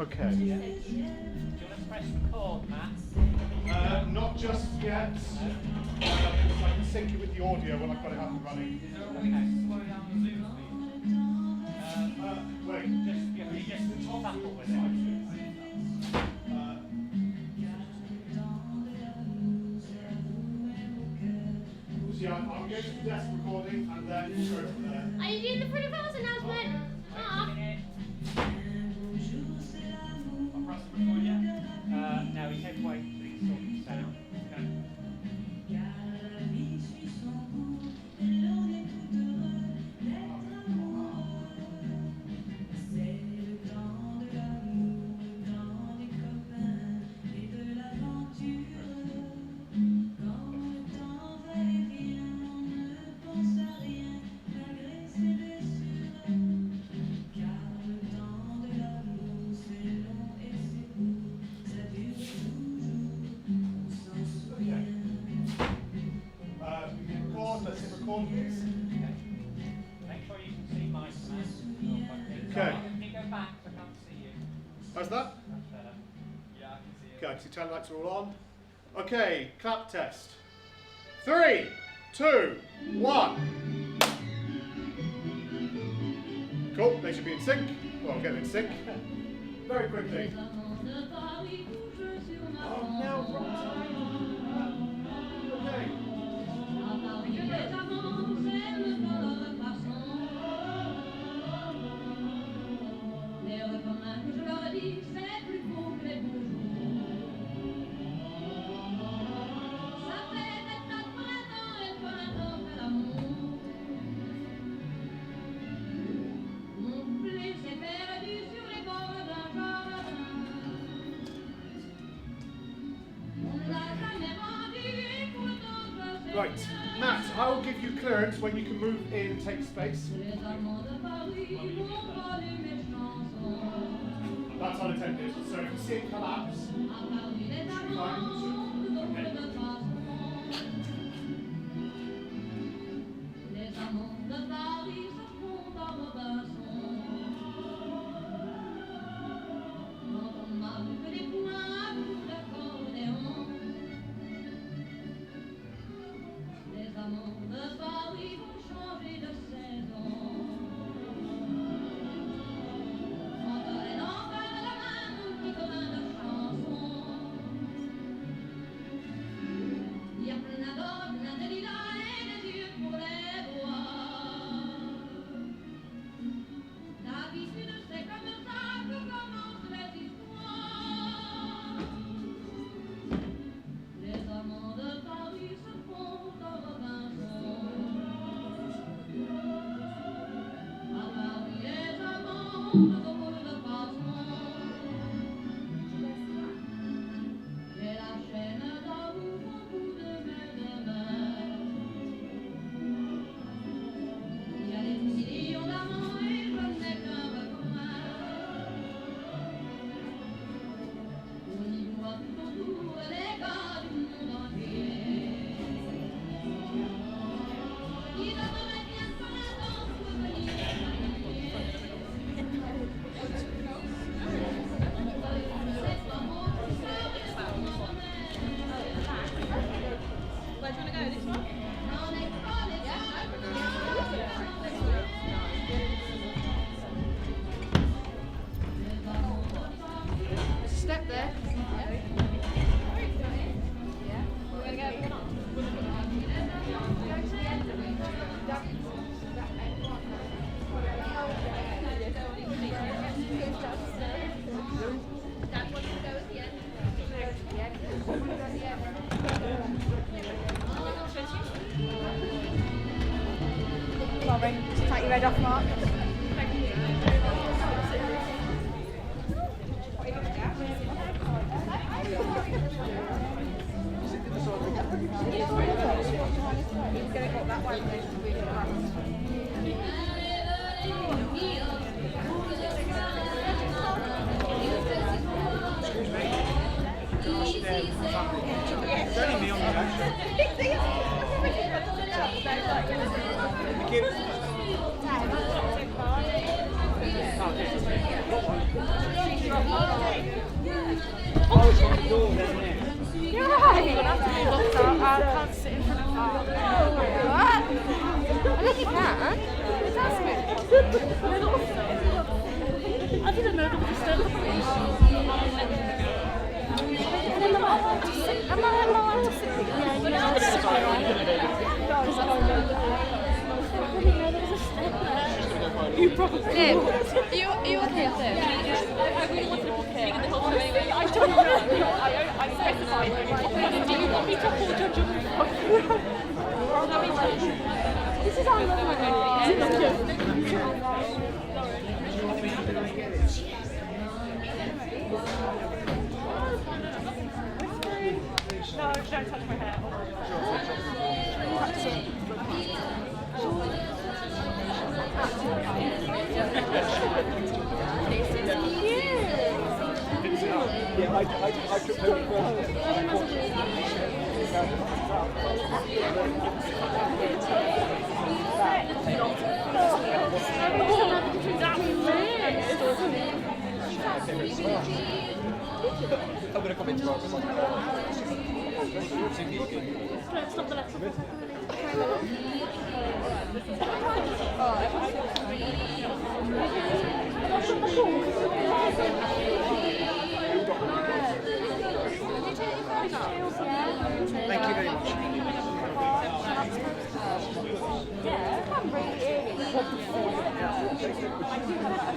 Okay. Do you want to press record, Matt? Not just yet. I can sync it with the audio when I've got it up and running. Is there a way to slow down the Zoom speed? Wait. Just tackle with it. Yeah, I'm going to the desk recording and then go from there. Are you doing the pretty girls announcement? I'll press record yet? No, he said wait till he's sorting sound. Okay. How's that? That's better. Yeah, I can see it. Okay, so tail lights are all on. Okay, clap test. 3, 2, 1. Cool, they should be in sync. Well, get in sync. Very quickly. Oh, now okay. Right, Matt, I will give you clearance when you can move in and take space. That's unattended, so if you see it collapse, you should be fine. Okay. Just take your head off, Mark. It's only me on the action. I didn't know there was a step. Am I allowed to sit? Yeah, you're allowed to sit there, right? No, I was like, oh no. I didn't know there was a step there. You probably Liv, are you okay up there? I really wanted to walk in. I don't know. I specified. Do you want me to hold your jump? This is our love No, don't touch my hair. Yeah, I took her first. I'm going to come into our Stop the lesson. Thank you very much.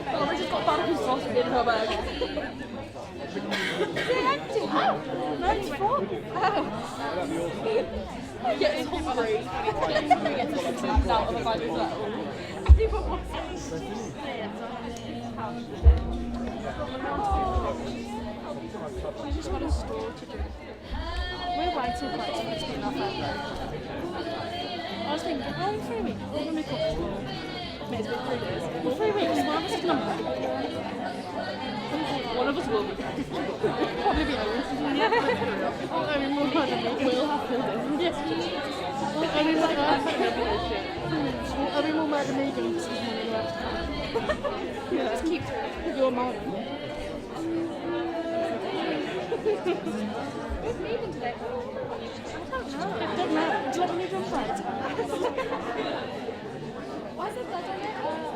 Oh, we just got barbecue sauce in her bag. No, it's full. Yeah, it's hungry. It's hungry, gets the snacks out of the bag as well. Everyone wants it. We just got a store to do. We're way too close for it to be enough. I was thinking, how long 3 weeks? What will we cook for? Maybe it's been 3 days. Well, 3 weeks, one of us is number. One of us will be. Probably be old. Yeah. I mean, more than me will have to do. Yes. I mean, like that. I mean, more mad than me doing this is money left. Yeah. Just keep your money. Who's leaving today? I don't know. Do you have any drum fights? Why is it that I don't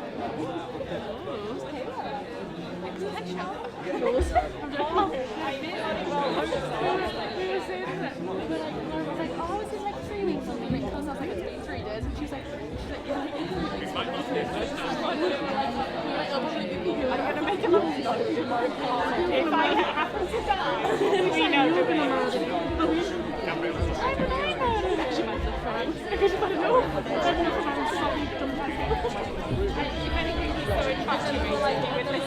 If I happen to die, we know who it is. I don't know. She might look fine. Because I don't know. I don't know if I'm sorry. If anything, he's so infatuated with this.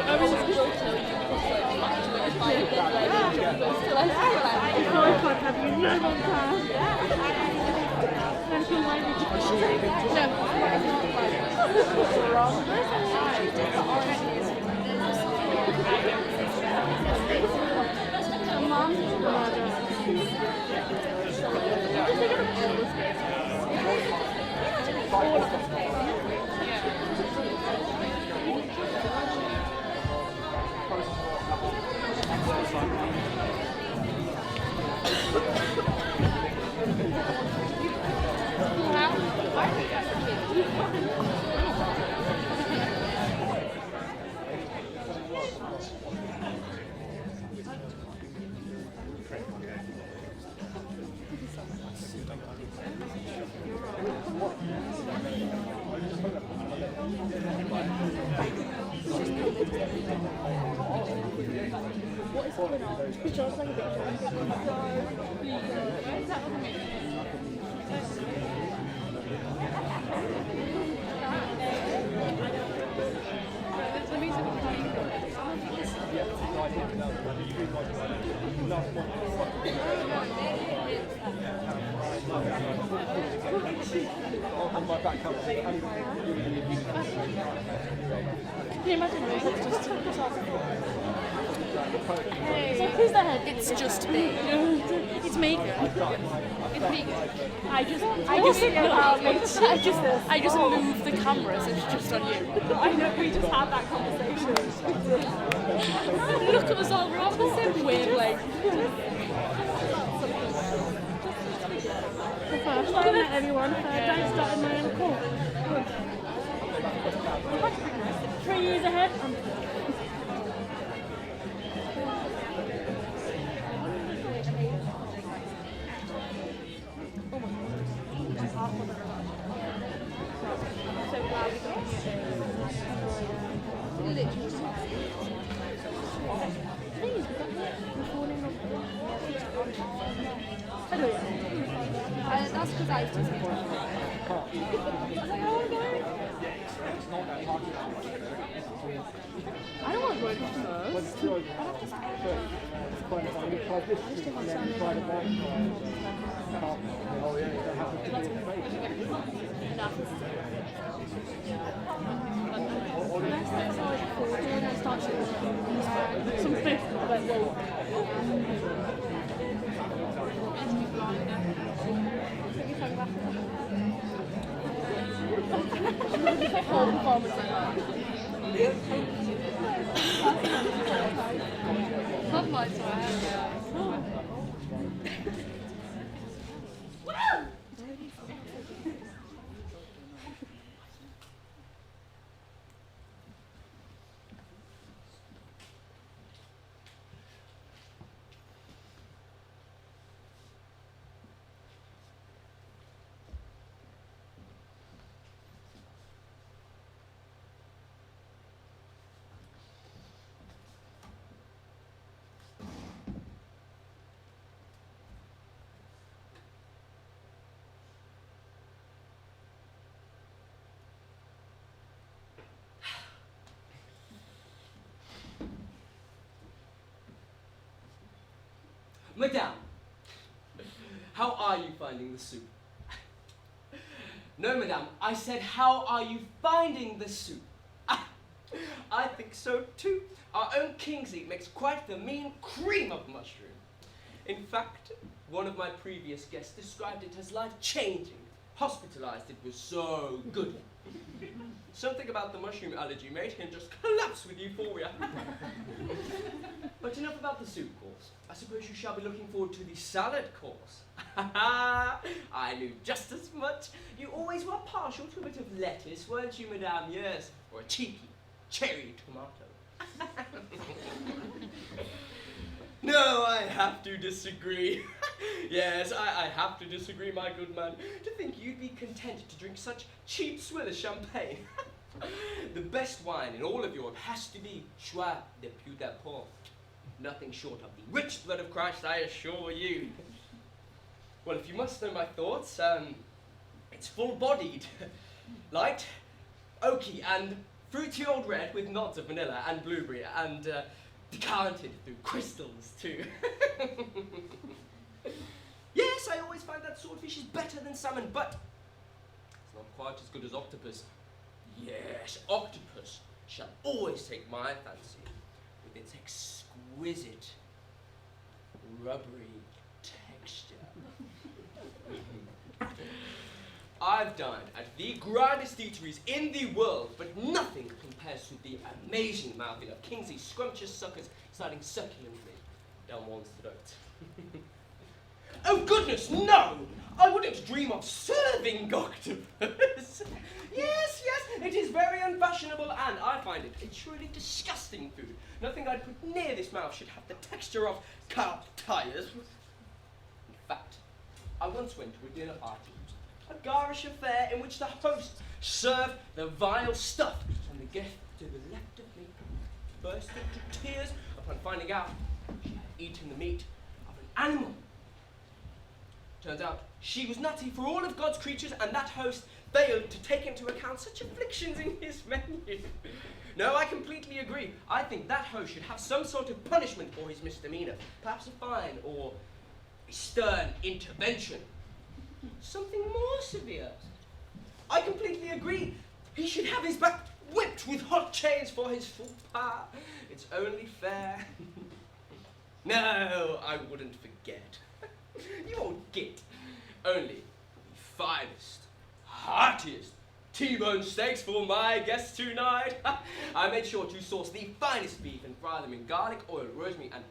I was just so infatuated by it. I know I can't have you no one time. Thank you, my What is going on? It sounds like a bit on my back up. Can you imagine me? It's just hey. So who's the head? It's just me. It's Megan. It's Megan. I just moved the camera so it's just on you. I know, we just had that conversation. Look at us all, we're on the same wavelength. First time met everyone, third day started my own call. Who's ahead? That's because I used to say I don't want to work first. Something like, whoa. Whole performance like that. Floodlights are out, yeah. Madame, how are you finding the soup? No, madame, I said, how are you finding the soup? I think so too. Our own Kingsley makes quite the mean cream of mushroom. In fact, one of my previous guests described it as life-changing. Hospitalized, it was so good. Something about the mushroom allergy made him just collapse with euphoria. But enough about the soup course. I suppose you shall be looking forward to the salad course. I knew just as much. You always were partial to a bit of lettuce, weren't you, madame? Yes, or a cheeky cherry tomato. No, I have to disagree. Yes, I have to disagree, my good man. To think you'd be content to drink such cheap swill as champagne. The best wine in all of Europe has to be Choix de Puy de Port. Nothing short of the rich blood of Christ, I assure you. Well, if you must know my thoughts, it's full-bodied, light, oaky, and fruity old red with nods of vanilla and blueberry, and decanted through crystals, too. Yes, I always find that swordfish is better than salmon, but it's not quite as good as octopus. Yes, octopus shall always take my fancy, with its exquisite, rubbery texture. I've dined at the grandest eateries in the world, but nothing compares to the amazing mouthful of Kingsley's scrumptious suckers sliding succulently down one's throat. Oh goodness, no! I wouldn't dream of serving octopus. Yes, it is very unfashionable, and I find it a truly disgusting food. Nothing I'd put near this mouth should have the texture of cart tires. In fact, I once went to a dinner party, a garish affair in which the host served the vile stuff, and the guest to the left of me burst into tears upon finding out she had eaten the meat of an animal. Turns out she was nutty for all of God's creatures, and that host failed to take into account such afflictions in his menu. No, I completely agree. I think that host should have some sort of punishment for his misdemeanor, perhaps a fine or a stern intervention. Something more severe. I completely agree. He should have his back whipped with hot chains for his full power. It's only fair. No, I wouldn't forget. You won't get only the finest, heartiest T-bone steaks for my guests tonight. I made sure to source the finest beef and fry them in garlic, oil, rosemary, and...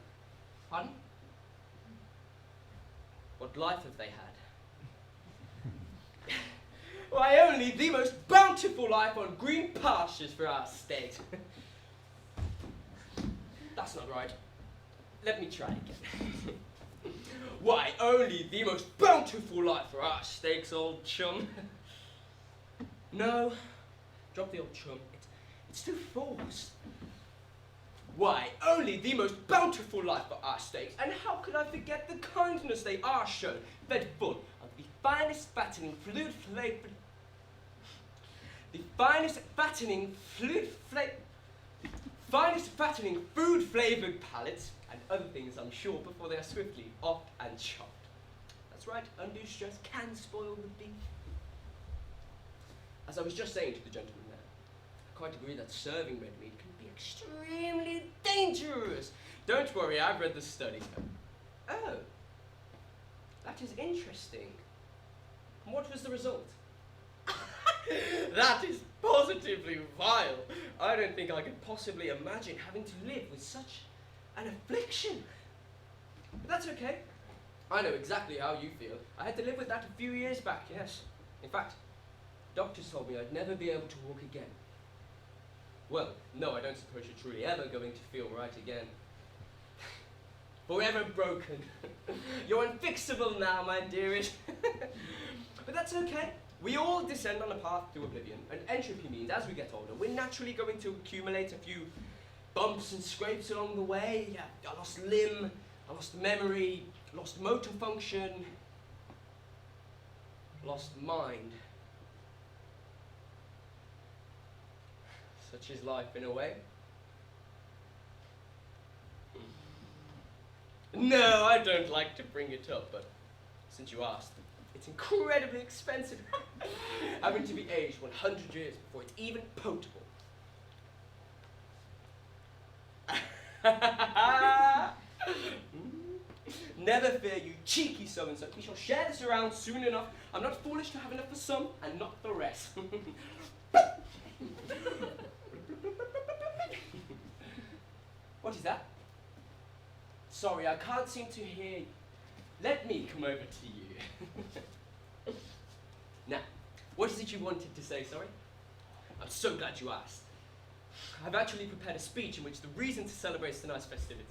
Pardon? What life have they had? Why, only the most bountiful life on green pastures for our state. That's not right. Let me try again. Why, only the most bountiful life for our steaks, old chum. No, drop the old chum. It's too forced. Why, only the most bountiful life for our steaks, and how could I forget the kindness they are shown, fed full of the finest fattening fluid-flavored... The finest fattening food-flavored palates, and other things, I'm sure, before they are swiftly off and chopped. That's right, undue stress can spoil the beef. As I was just saying to the gentleman there, I quite agree that serving red meat can be extremely dangerous. Don't worry, I've read the studies. Oh, that is interesting. And what was the result? That is positively vile. I don't think I could possibly imagine having to live with such an affliction. But that's okay. I know exactly how you feel. I had to live with that a few years back, yes. In fact, doctors told me I'd never be able to walk again. Well, no, I don't suppose you're truly ever going to feel right again. Forever broken. You're unfixable now, my dearest. But that's okay. We all descend on a path to oblivion, and entropy means as we get older, we're naturally going to accumulate a few bumps and scrapes along the way. Yeah, I lost limb, I lost memory, lost motor function, lost mind. Such is life in a way. No, I don't like to bring it up, but since you asked, it's incredibly expensive. Having to be aged 100 years before it's even potable. Never fear, you cheeky so-and-so. We shall share this around soon enough. I'm not foolish to have enough for some and not the rest. What is that? Sorry, I can't seem to hear you. Let me come over to you. Now, what is it you wanted to say, sorry? I'm so glad you asked. I've actually prepared a speech in which the reason to celebrate tonight's festivities.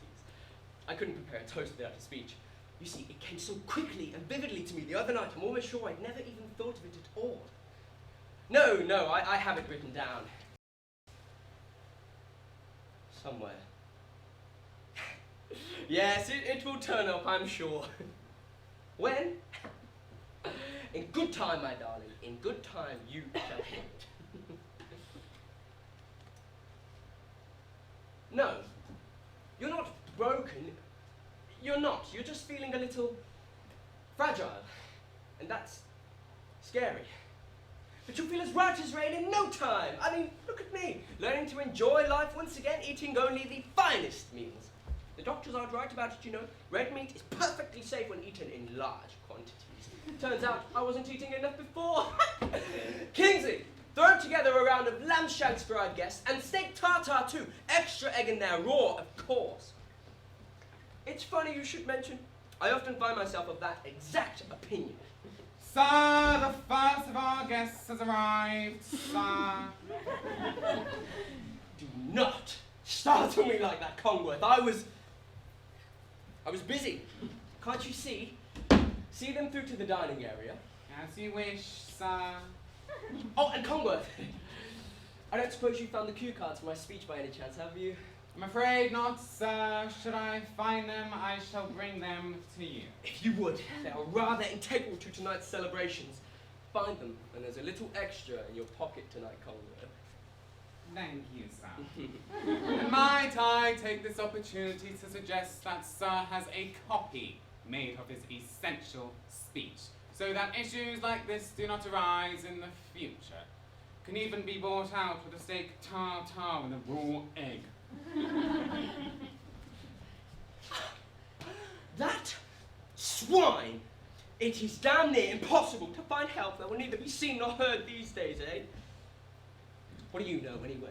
I couldn't prepare a toast without a speech. You see, it came so quickly and vividly to me the other night, I'm almost sure I'd never even thought of it at all. No, I have it written down. Somewhere. Yes, it will turn up, I'm sure. When? In good time, my darling. In good time, you shall hear it. No, you're not broken. You're not. You're just feeling a little fragile. And that's scary. But you'll feel as right as rain in no time. I mean, look at me. Learning to enjoy life once again, eating only the finest meals. The doctors aren't right about it, you know. Red meat is perfectly safe when eaten in large quantities. Turns out I wasn't eating enough before. Kingsley, throw together a round of lamb shanks for our guests, and steak tartare too. Extra egg in there, raw, of course. It's funny you should mention. I often find myself of that exact opinion. Sir, the first of our guests has arrived, sir. Do not startle me like that, Kongworth. I was busy. Can't you see? See them through to the dining area. As you wish, sir. Oh, and Kongworth. I don't suppose you found the cue cards for my speech by any chance, have you? I'm afraid not, sir. Should I find them, I shall bring them to you. If you would, they are rather integral to tonight's celebrations. Find them, and there's a little extra in your pocket tonight, Kongworth. Thank you, sir. And might I take this opportunity to suggest that sir has a copy made of his essential speech, so that issues like this do not arise in the future. Can even be bought out with a steak tartare and a raw egg. That swine! It is damn near impossible to find help that will neither be seen nor heard these days, eh? What do you know, anyway?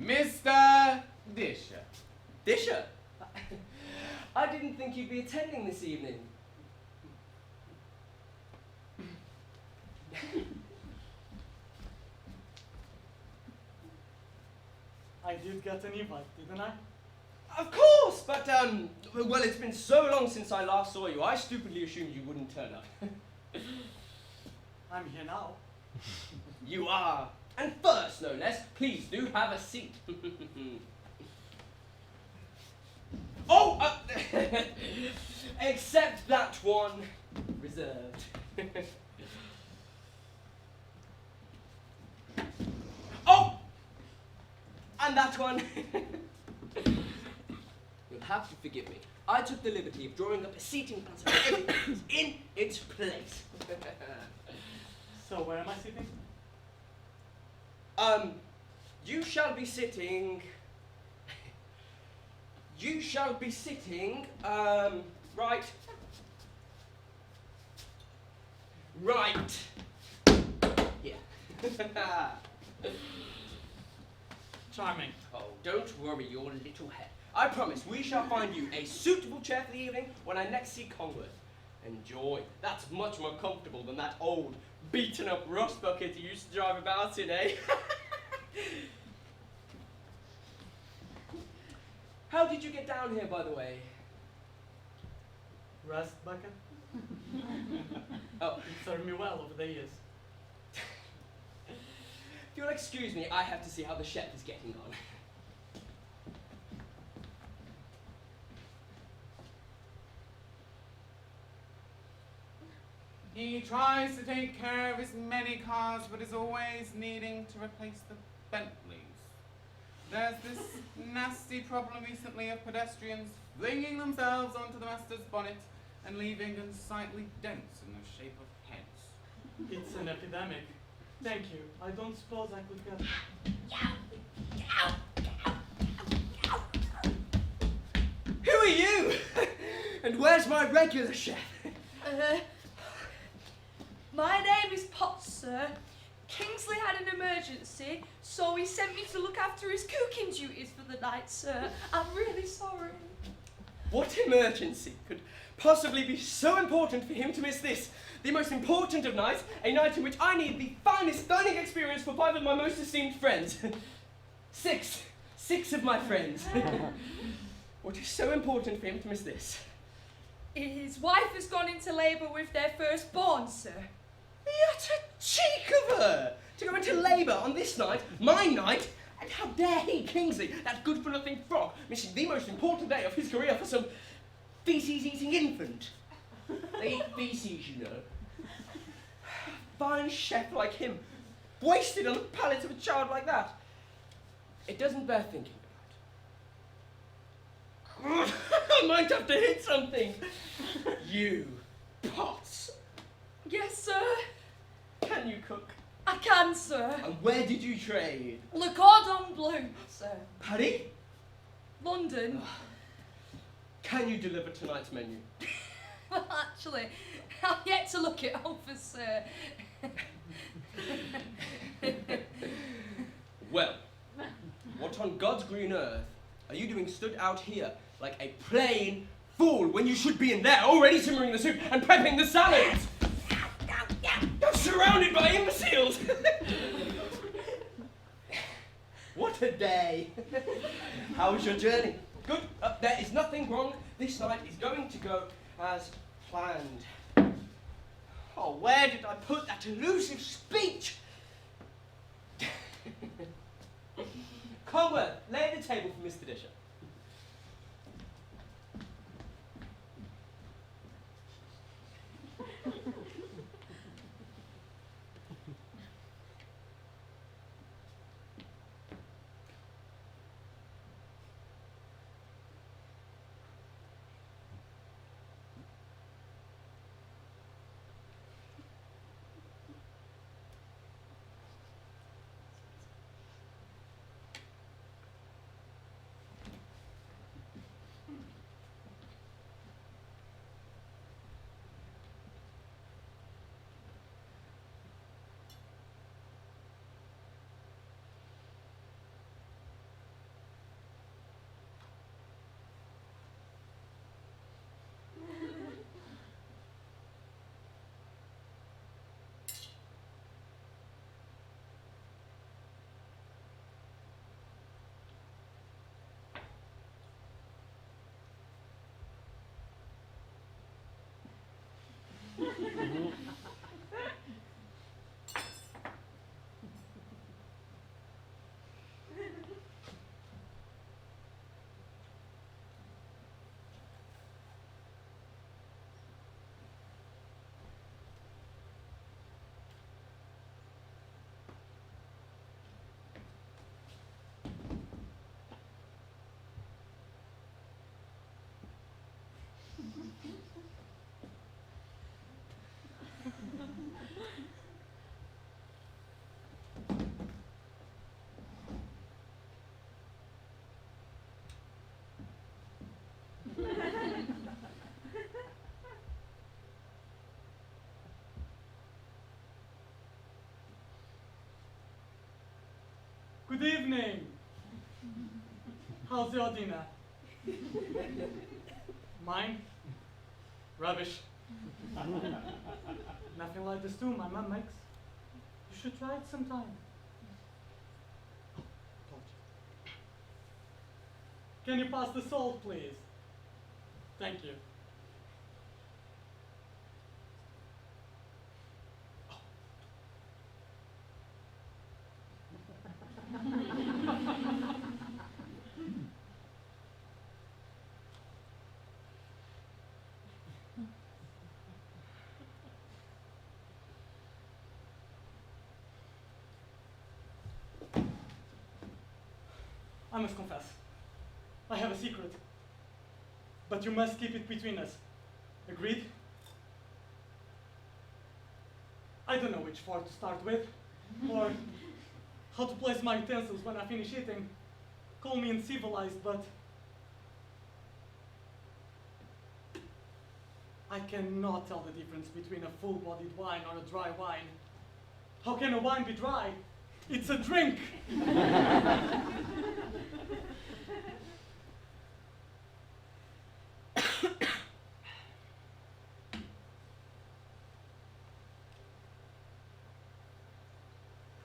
Mr. Disher. Disher? I didn't think you'd be attending this evening. I did get an invite, didn't I? Of course, but, well, it's been so long since I last saw you, I stupidly assumed you wouldn't turn up. I'm here now. You are. And first, no less, please do have a seat. Oh, except that one reserved. Oh, and that one. You'll have to forgive me. I took the liberty of drawing up a seating plan so everything is in its place. So where am I sitting? You shall be sitting. You shall be sitting, right. Right. Here. Charming. Oh, don't worry your little head. I promise we shall find you a suitable chair for the evening when I next see Kongworth. Enjoy. That's much more comfortable than that old, beaten up rust bucket you used to drive about in, eh? How did you get down here, by the way? Rust bucket? Oh. It served me well over the years. If you'll excuse me, I have to see how the chef is getting on. He tries to take care of his many cars, but is always needing to replace the Bentleys. There's this nasty problem recently of pedestrians flinging themselves onto the master's bonnet and leaving unsightly dents in the shape of heads. It's an epidemic. Thank you. I don't suppose I could get... Who are you? And where's my regular chef? My name is Potts, sir. Kingsley had an emergency, so he sent me to look after his cooking duties for the night, sir. I'm really sorry. What emergency could possibly be so important for him to miss this? The most important of nights, a night in which I need the finest dining experience for 5 of my most esteemed friends. 6 of my friends. What is so important for him to miss this? His wife has gone into labour with their firstborn, sir. The utter cheek of her! To go into labour on this night, my night, and how dare he, Kingsley, that good-for-nothing frog, missing the most important day of his career for some feces-eating infant. They eat feces, you know. Fine chef like him, wasted on the palate of a child like that. It doesn't bear thinking about. I might have to hit something. You, Potts. Yes, sir. Can you cook? I can, sir. And where did you trade? Le Cordon Bleu, sir. Paris? London. Can you deliver tonight's menu? Well, actually, I've yet to look it over, sir. Well, what on God's green earth are you doing stood out here like a plain fool when you should be in there already simmering the soup and prepping the salads? You're surrounded by imbeciles! What a day! How was your journey? Good. There is nothing wrong. This night is going to go as planned. Oh, where did I put that elusive speech? Kongworth, lay the table for Mr. Disher. Good evening. How's your dinner? Mine? Rubbish. Nothing like the stew my mum makes. You should try it sometime. Can you pass the salt, please? Thank you. I must confess, I have a secret, but you must keep it between us. Agreed? I don't know which fork to start with, or how to place my utensils when I finish eating. Call me uncivilized, but I cannot tell the difference between a full-bodied wine or a dry wine. How can a wine be dry? It's a drink!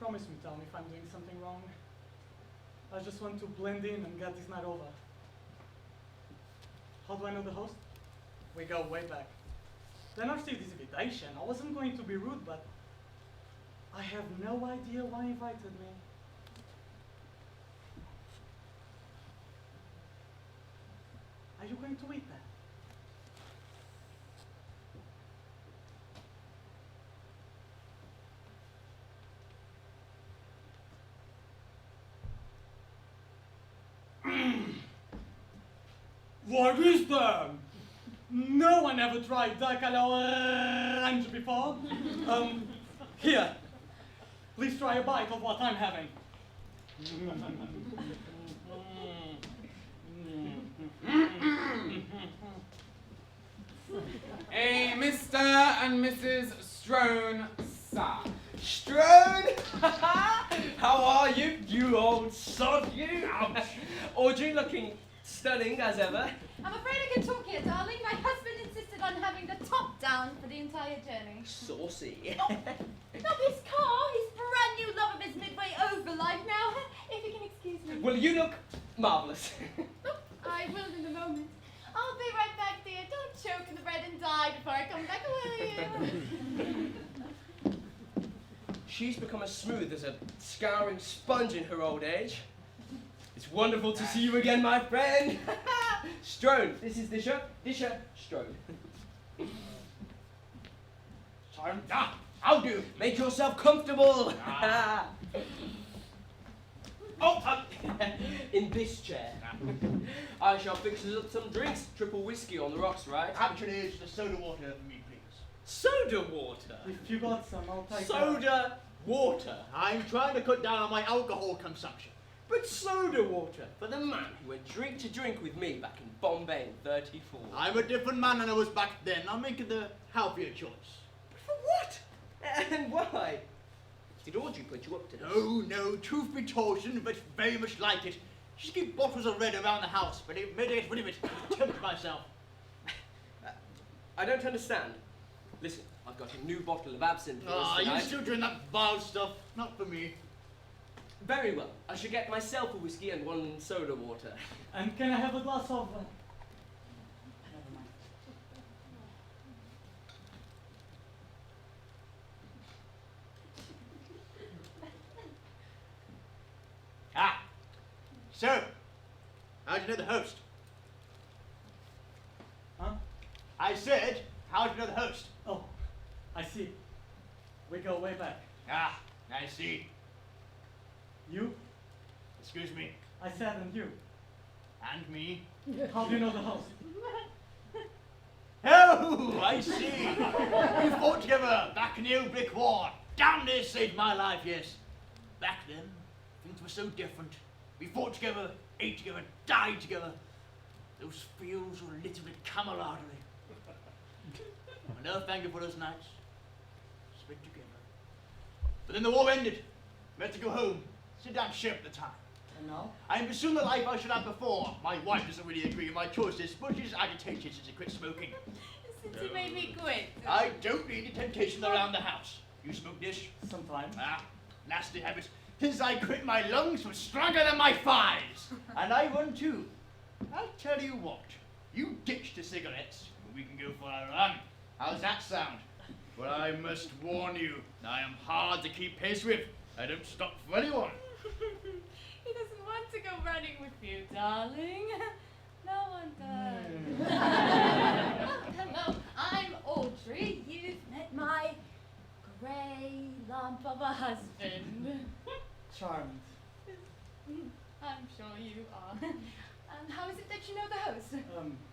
Promise me, tell me if I'm doing something wrong. I just want to blend in and get this night over. How do I know the host? We go way back. Then I received this invitation. I wasn't going to be rude, but I have no idea why he invited me. Are you going to eat that? What is that? No one ever tried duck à l'orange before. Here, please try a bite of what I'm having. A Mr. and Mrs. Strone, sir. Strone! How are you, you old sod, you? Ouch. Audrey looking stunning as ever. I'm afraid I can talk here, darling. My husband insisted on having the top down for the entire journey. Saucy. Oh, not his car, his brand new love of his midway over life now. If you can excuse me. Well, you look marvellous. Oh, I will in a moment. I'll be right back, dear. Don't choke in the bread and die before I come back, will you? She's become as smooth as a scouring sponge in her old age. It's wonderful to see you again, my friend. Strone, this is Disher. Disher, Strone. Sorry, how do? Make yourself comfortable. In this chair. I shall fix us up some drinks. Triple whiskey on the rocks, right? Actually, it's the soda water for me, please. Soda water? If you got some, I'll take Soda water? I'm trying to cut down on my alcohol consumption. But soda water for the man who went drink to drink with me back in Bombay in '34. I'm a different man than I was back then. I'm making the healthier choice. For what? And why? Did Audrey put you up to this? No, truth be told, she didn't very much like it. She keep bottles of red around the house, but it made her get rid of it to tempt myself. I don't understand. Listen, I've got a new bottle of absinthe for us You tonight. still doing that vile stuff? Not for me. Very well. I shall get myself a whiskey and one soda water. And can I have a glass of... Never mind. So, how do you know the host? Huh? I said, how do you know the host? Oh, I see. We go way back. Ah, I see. You? Excuse me. I said and you. And me. How do you know the host? Oh, I see. We fought together back in the old brick wall. Damn, they saved my life, yes. Back then, things were so different. We fought together, ate together, died together. Those fields were littered with camaraderie. And no thank you for those nights. Spent together. But then the war ended. We had to go home. Sit down ship at the time. And now? I am pursuing the life I should have before. My wife doesn't really agree with my choices, but she's agitated since I quit smoking. Since you made me quit. I don't need the temptation around the house. You smoke this? Sometimes. Ah, nasty habit. Since I quit, my lungs were stronger than my thighs. And I run too. I'll tell you what. You ditch the cigarettes, and we can go for a run. How's that sound? But I must warn you, I am hard to keep pace with. I don't stop for anyone. He doesn't want to go running with you, darling. No one does. Hello, I'm Audrey. You've met my grey lump of a husband. Charmed. I'm sure you are. How is it that you know the host?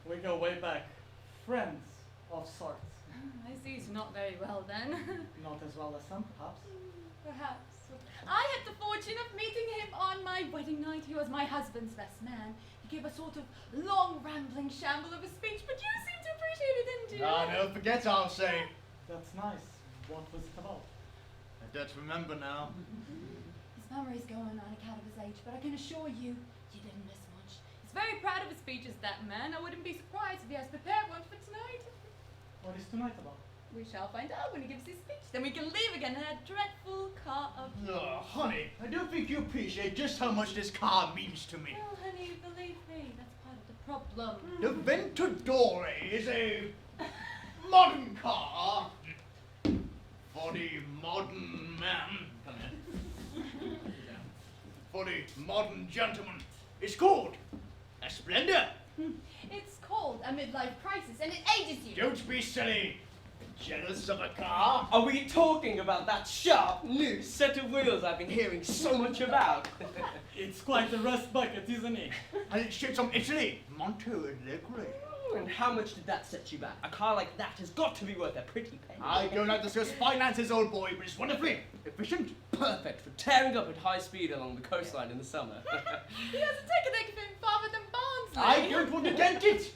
We go way back. Friends of sorts. I see he's not very well then. Not as well as some, perhaps. Perhaps. I had the fortune of meeting him on my wedding night. He was my husband's best man. He gave a sort of long, rambling shamble of a speech, but you seem to appreciate it, didn't you? Ah, no, forget I'll say. That's nice. What was it about? I don't remember now. His memory's going on account of his age, but I can assure you, you didn't miss much. He's very proud of his speeches, that man. I wouldn't be surprised if he has prepared one for tonight. What is tonight about? We shall find out when he gives his speech. Then we can leave again in that dreadful car of... Oh, honey, I don't think you appreciate just how much this car means to me. Well, honey, believe me, that's part of the problem. The Ventadore is a modern car for the modern man. Come here. For the modern gentleman. It's called a Splendor. It's called a midlife crisis, and it ages you. Don't be silly. Jealous of a car? Are we talking about that sharp, new set of wheels I've been hearing so much about? It's quite a rust bucket, isn't it? And it ships from Italy. Monte Allegri. And how much did that set you back? A car like that has got to be worth a pretty penny. I don't like to discuss finances, old boy, but it's wonderfully efficient. Perfect for tearing up at high speed along the coastline in the summer. He hasn't taken anything farther than Barnsley. I don't want to dent it.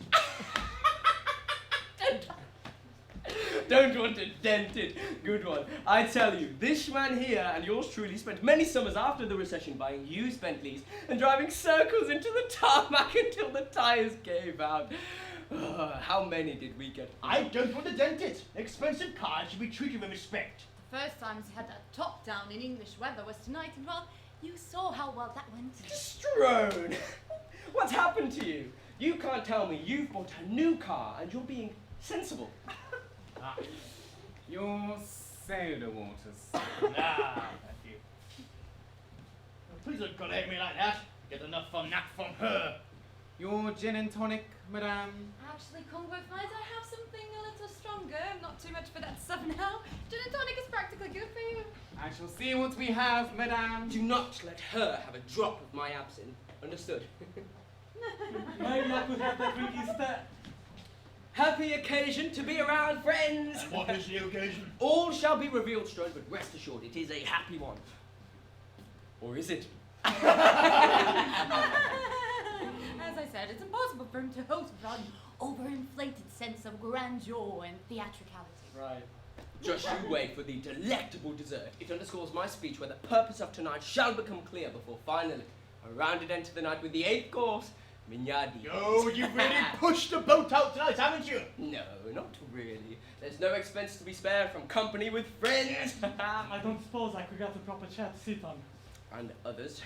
Don't want to dent it. Good one. I tell you, this man here and yours truly spent many summers after the recession buying used Bentleys and driving circles into the tarmac until the tyres gave out. How many did we get? I don't want to dent it. Expensive cars should be treated with respect. The first time he had that top down in English weather was tonight, and well, you saw how well that went. Strone! What's happened to you? You can't tell me you've bought a new car and you're being sensible. Your soda waters. Ah, thank you. Please don't collect me like that. Get enough from that from her. Your gin and tonic, madame. Actually, Kongworth, might I have something a little stronger? Not too much for that stuff now. Gin and tonic is practically good for you. I shall see what we have, madame. Do not let her have a drop of my absinthe. Understood? Maybe I could have that drink instead. Happy occasion to be around, friends! And what is the occasion? All shall be revealed, Strone, but rest assured, it is a happy one. Or is it? As I said, it's impossible for him to host without an overinflated sense of grandeur and theatricality. Right. Just you wait for the delectable dessert. It underscores my speech where the purpose of tonight shall become clear before finally a rounded end to the night with the 8th course, Mignardi. Oh, you've really pushed the boat out tonight, haven't you? No, not really. There's no expense to be spared from company with friends. I don't suppose I could get a proper chair to sit on. And others.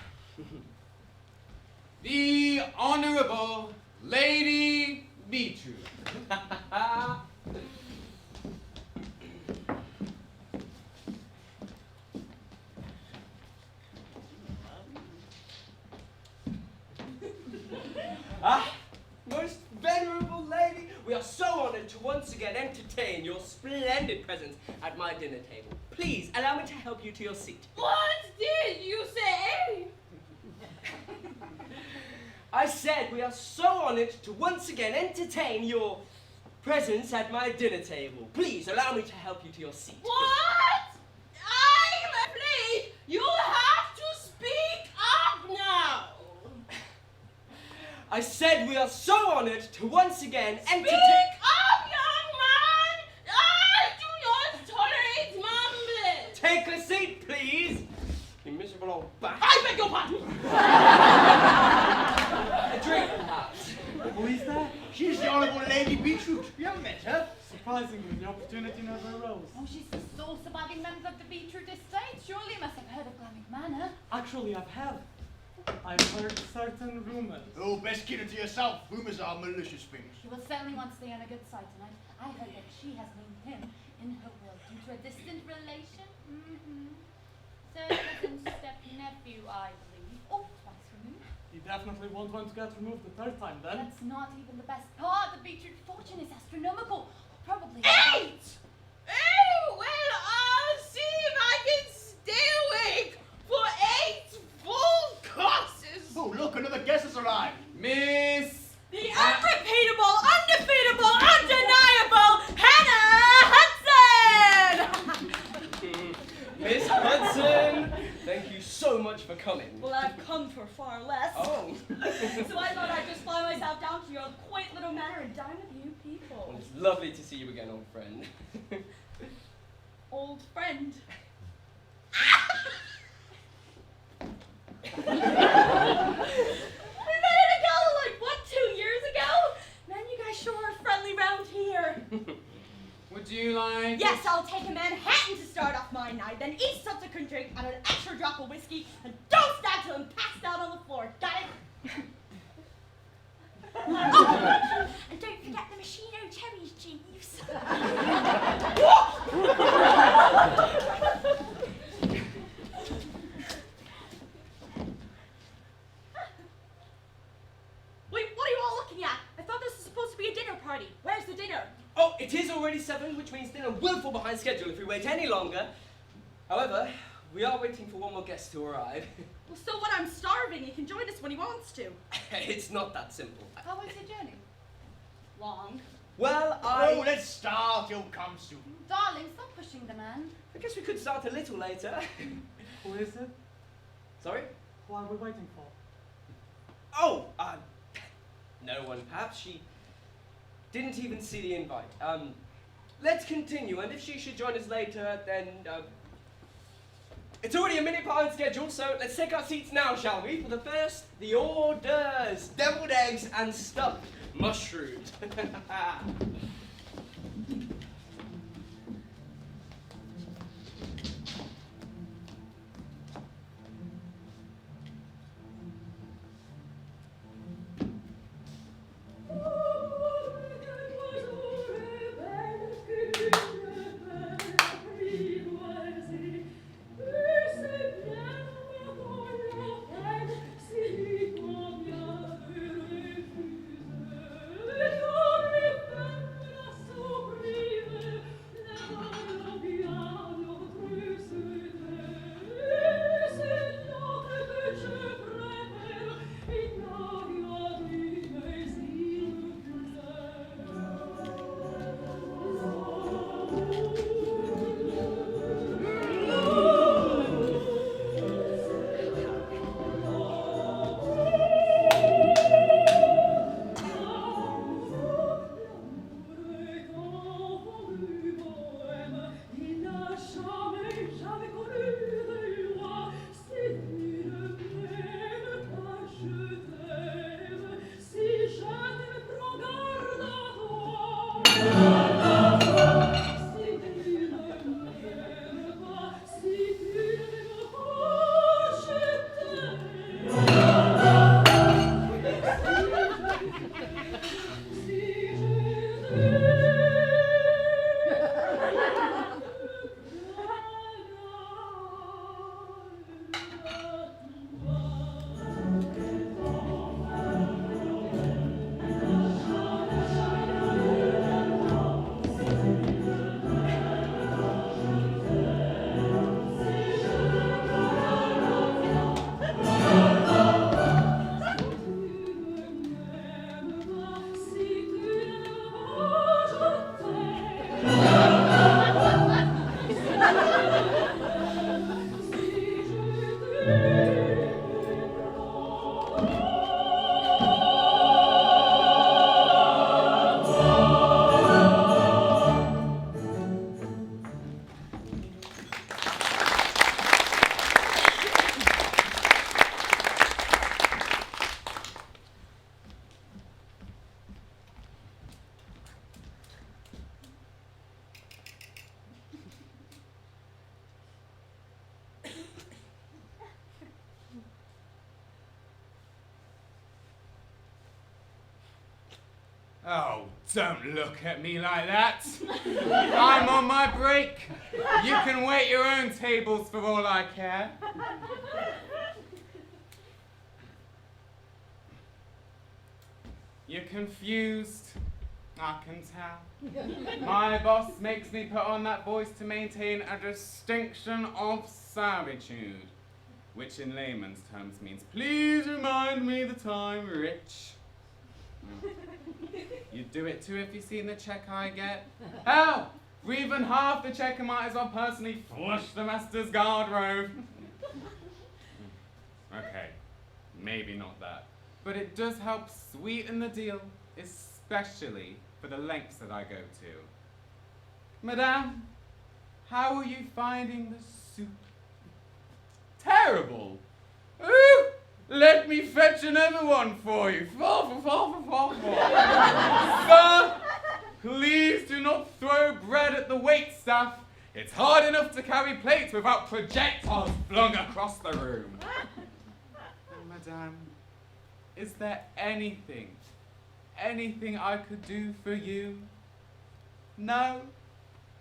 The Honourable Lady Beetroot. again entertain your splendid presence at my dinner table. Please allow me to help you to your seat. What did you say? I said we are so honored to once again entertain your presence at my dinner table. Please allow me to help you to your seat. What? Please, you have to speak up now. I said we are so honored to once again entertain... Speak up, young man! I do not tolerate mumbling. Take a seat, please. You miserable old bat. I beg your pardon. A drink, perhaps. Who is that? She's the Honourable Lady Beetroot. You haven't met her. Surprisingly, the opportunity never arose. Oh, she's the sole surviving member of the Beetroot estate. Surely you must have heard of Glammick Manor. Actually, I've heard certain rumors. Oh, best keep it to yourself. Rumours are malicious things. She will certainly want to stay on a good side tonight. I heard that she has named him in her will due to a distant relation. Third cousin step-nephew, I believe. Oh, twice removed. He definitely won't want to get removed the third time, then. That's not even the best part. The Beetroot fortune is astronomical. Probably 8! Oh, well, I'll see if I can stay awake for 8 full courses. Oh, look, another guest has arrived. Miss... The unrepeatable, undefeatable, undeniable Hannah Hudson! Miss Hudson, thank you so much for coming. Well, I've come for far less. Oh. So I thought I'd just fly myself down to your quaint little manor and dine with you people. Well, it's lovely to see you again, old friend. Old friend. We met at a gala like, what, 2 years ago? Man, you guys sure are friendly round here. Would you like... Yes, I'll take a Manhattan to start off my night, then each subsequent drink and an extra drop of whiskey, and don't stand till I'm passed out on the floor. Got it? Oh, and don't forget the machino cherries, Jeeves. Wait, what are you all looking at? I thought this was supposed to be a dinner party. Where's the dinner? Oh, it is already 7, which means dinner will fall behind schedule if we wait any longer. However, we are waiting for one more guest to arrive. Well, so what? I'm starving. He can join us when he wants to. It's not that simple. How was your journey? Long. Well, Oh, let's start. He'll come soon. Darling, stop pushing the man. I guess we could start a little later. Who is it? Sorry? Who are we waiting for? Oh, no one, perhaps. She didn't even see the invite. Let's continue, and if she should join us later, then, it's already a minute behind schedule, so let's take our seats now, shall we? For the first, the hors d'oeuvres, deviled eggs and stuffed mushrooms. Oh, don't look at me like that. I'm on my break. You can wait your own tables for all I care. You're confused. I can tell. My boss makes me put on that voice to maintain a distinction of servitude, which in layman's terms means, please remind me the time, Rich. You'd do it too if you'd seen the check I get. Hell, for even half the check I might as well personally flush the master's guard-robe. Okay, maybe not that. But it does help sweeten the deal, especially for the lengths that I go to. Madame, how are you finding the soup? Terrible! Ooh! Let me fetch another one for you. Sir, please do not throw bread at the waitstaff. It's hard enough to carry plates without projectiles flung across the room. Madame, is there anything I could do for you? No?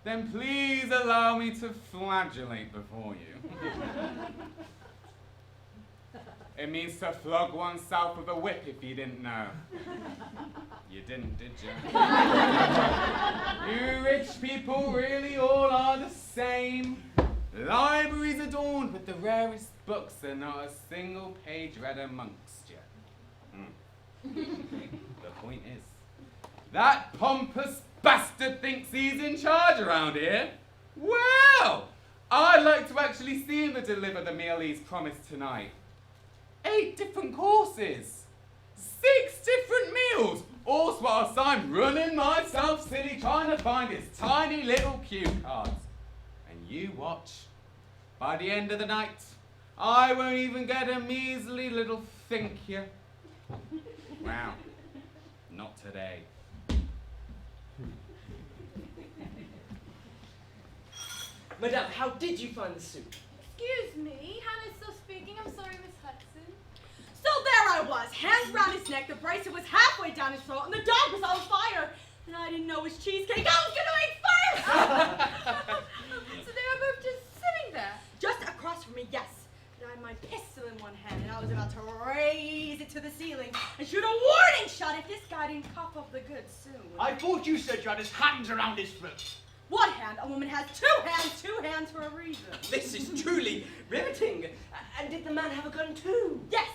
Then please allow me to flagellate before you. It means to flog oneself with a whip if you didn't know. You didn't, did you? You rich people really all are the same. Libraries adorned with the rarest books and not a single page read amongst you. The point is, that pompous bastard thinks he's in charge around here. Well, I'd like to actually see him deliver the meal he's promised tonight. 8 different courses, 6 different meals, all whilst I'm running myself silly trying to find his tiny little cue cards. And you watch, by the end of the night, I won't even get a measly little thank you. Wow, not today. Madame, how did you find the soup? Excuse me, Hannah's still speaking. I'm sorry, Miss Hudson. So there I was, hands round his neck, the bracelet was halfway down his throat, and the dog was on fire. And I didn't know his cheesecake I was gonna eat first! So they were both just sitting there? Just across from me, yes. And I had my pistol in one hand, and I was about to raise it to the ceiling and shoot a warning shot if this guy didn't cough up the goods soon. I thought you said you had his hands around his throat. One hand, a woman has 2 hands for a reason. This is truly riveting. And did the man have a gun too? Yes,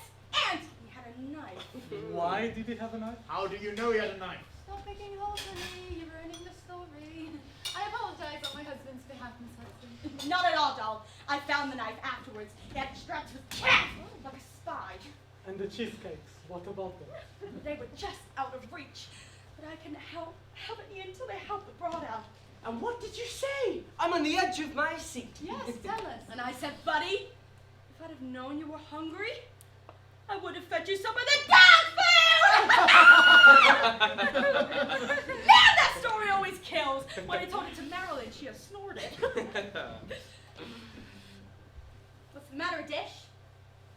and he had a knife. Why did he have a knife? How do you know he had a knife? Stop picking holes in me. You're ruining the story. I apologize on my husband's behalf, Miss Hudson. Not at all, doll. I found the knife afterwards. He had it strapped to his chest like a spy. And the cheesecakes, what about them? They were just out of reach. But I couldn't help it until they helped the broad out. And what did you say? I'm on the edge of my seat. Yes, tell us. And I said, buddy, if I'd have known you were hungry, I would have fed you some of the dog food! Man, that story always kills. When I told it to Marilyn, she has snorted. What's the matter, Dish?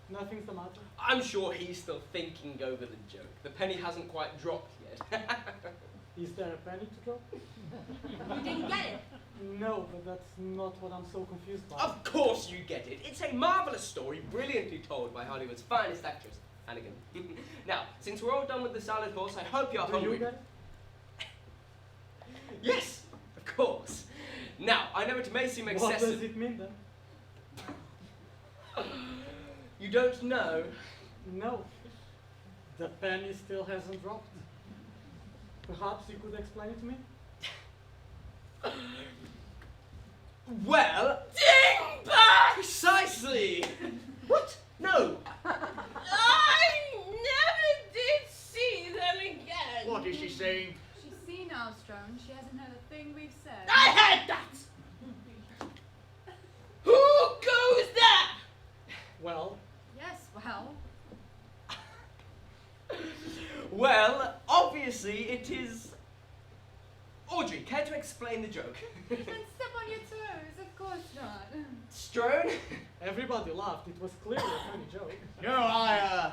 Nothing's the matter. I'm sure he's still thinking over the joke. The penny hasn't quite dropped yet. Is there a penny to drop? You didn't get it. No, but that's not what I'm so confused by. Of course you get it. It's a marvellous story, brilliantly told by Hollywood's finest actress, Hannigan. Now, since we're all done with the salad horse, I hope you're hungry. Do you get it? Yes, of course. Now, I know it may seem excessive. What does it mean then? You don't know? No. The penny still hasn't dropped. Perhaps you could explain it to me? Well, ding back! Precisely! What? No! I never did see them again. What is she saying? She's seen our Strone. She hasn't heard a thing we've said. I heard that! Who goes there? Well, Yes, well. Well, obviously it is... Audrey, care to explain the joke? Then step on your toes. Of course not. Strone? everybody laughed. It was clearly a funny joke. You know, I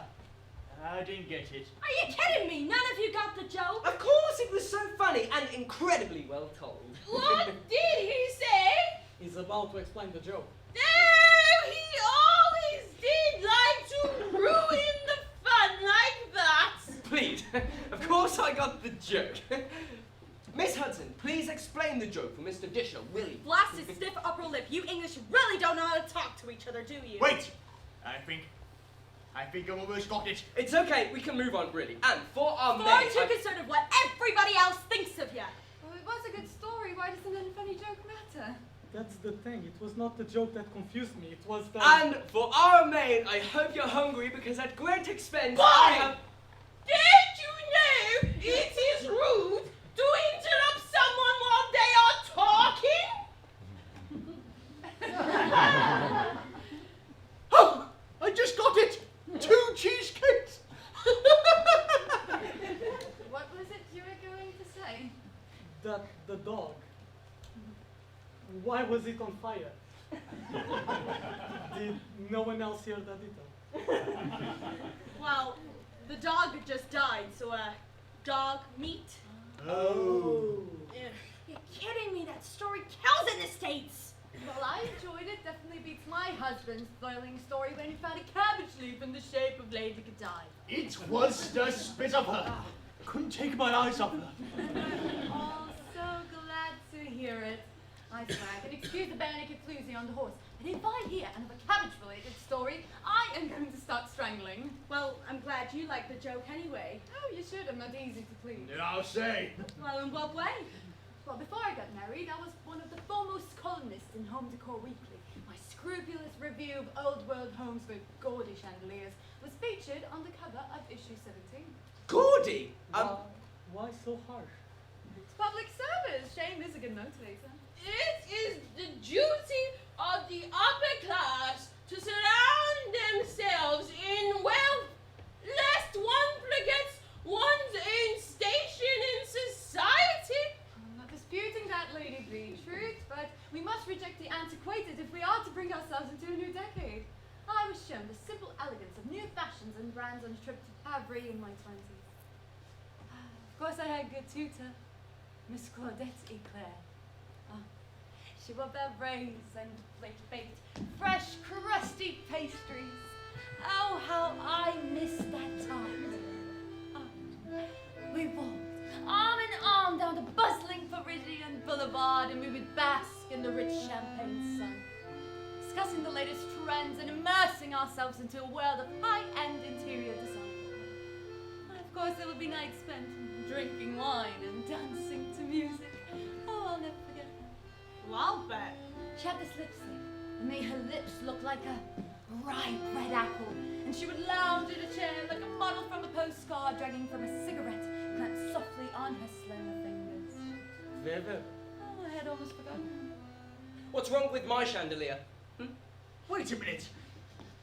I didn't get it. Are you kidding me? None of you got the joke? Of course, it was so funny and incredibly well told. What did he say? He's about to explain the joke. No, he always did like to ruin the fun like that. Please, of course I got the joke. Miss Hudson, please explain the joke for Mr. Disher, will you? Blast his stiff upper lip. You English really don't know how to talk to each other, do you? Wait! I think I've almost got it. It's okay, we can move on, really. And for our Or maid, aren't you concerned of what everybody else thinks of you? Well, it was a good story. Why doesn't any funny joke matter? That's the thing. It was not the joke that confused me. It was that... And for our maid, I hope you're hungry because at great expense I Why? have... Did you know it is rude to interrupt someone while they are talking? Oh! I just got it! 2 cheesecakes! What was it you were going to say? That the dog. Why was it on fire? Did no one else hear that either? Well, the dog had just died, so dog meat. Oh. You're kidding me, that story kills in the States. Well, I enjoyed it. Definitely beats my husband's thrilling story when he found a cabbage leaf in the shape of Lady Godiva. It was the spit of her. Couldn't take my eyes off her. Oh, so glad to hear it. I swear, I can excuse the bare naked floozy on the horse, but if I hear another cabbage-related story, I am going to start strangling. Well, I'm glad you like the joke anyway. Oh, you should. I'm not easy to please. I'll say. Well, in what way? Well, before I got married, I was one of the foremost columnists in Home Decor Weekly. My scrupulous review of old world homes with gaudy chandeliers was featured on the cover of issue 17. Gaudy! Why so harsh? It's public service. Shame is a good motivator. It is the duty of the upper class to surround themselves in wealth, lest one forgets one's own station in society. I'm not disputing that, Lady Beetroot, but we must reject the antiquated if we are to bring ourselves into a new decade. I was shown the simple elegance of new fashions and brands on a trip to Paris in my 20s. Of course, I had a good tutor, Miss Claudette Eclair. She would beignets and baked fresh, crusty pastries. Oh, how I miss that time. We walked arm in arm down the bustling Parisian boulevard, and we would bask in the rich champagne sun, discussing the latest trends and immersing ourselves into a world of high-end interior design. And of course, there would be nights spent drinking wine and dancing to music. Oh, I'll never forget her. Well, I'll bet. She had this lipstick and made her lips look like a ripe red apple, and she would lounge in a chair like a model from a postcard, dragging from a cigarette clamped softly on her slender fingers. Vivid. Oh, I had almost forgotten. What's wrong with my chandelier? Wait a minute.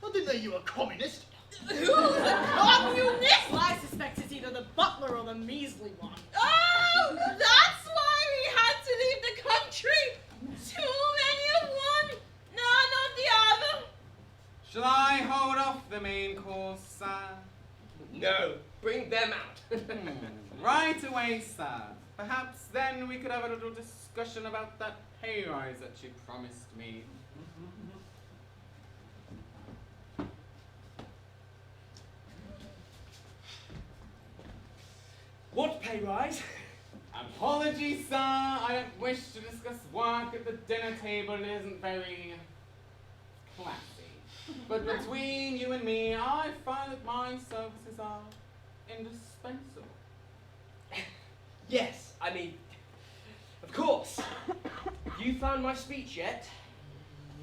I didn't know you were a communist. Who's a communist? Well, I suspect it's either the butler or the measly one. Oh, that's why we had to leave the country. Too many of one, none of the other. Shall I hold off the main course, sir? No, bring them out. Right away, sir. Perhaps then we could have a little discussion about that pay rise that you promised me. What pay rise? Apologies, sir. I don't wish to discuss work at the dinner table. It isn't very classy. But between you and me, I find that my services are indispensable. Yes, I mean, of course. Have you found my speech yet?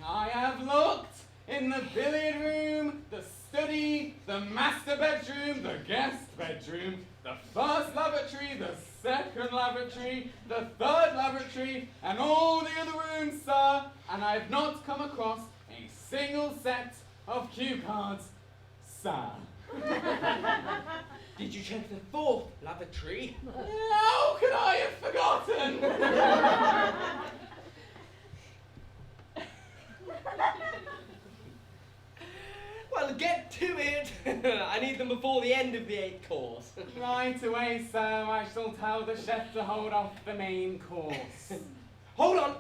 I have looked in the billiard room, the study, the master bedroom, the guest bedroom, the first lavatory, the second lavatory, the third lavatory, and all the other rooms, sir, and I have not come across a single set of cue cards, sir. Did you check the fourth lavatory? How could I have forgotten? Well, get to it. I need them before the end of the 8th course. Right away, sir. I shall tell the chef to hold off the main course. Hold on.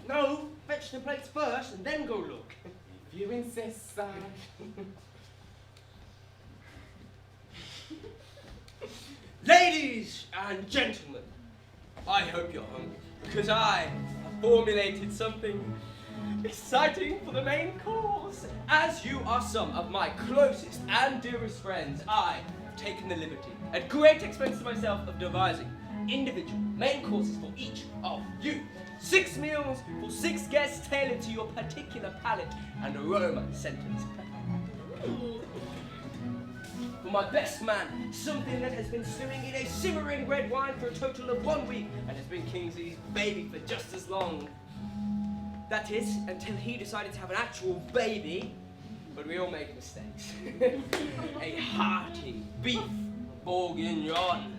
No, fetch the plates first and then go look. If you insist, sir. Ladies and gentlemen, I hope you're hungry, because I have formulated something exciting for the main course. As you are some of my closest and dearest friends, I have taken the liberty, at great expense to myself, of devising individual main courses for each of you. 6 meals for 6 guests tailored to your particular palate and aroma sentence. For my best man, something that has been stewing in a simmering red wine for a total of 1 week and has been Kingsley's baby for just as long. That is, until he decided to have an actual baby, but we all make mistakes. A hearty beef bourguignon.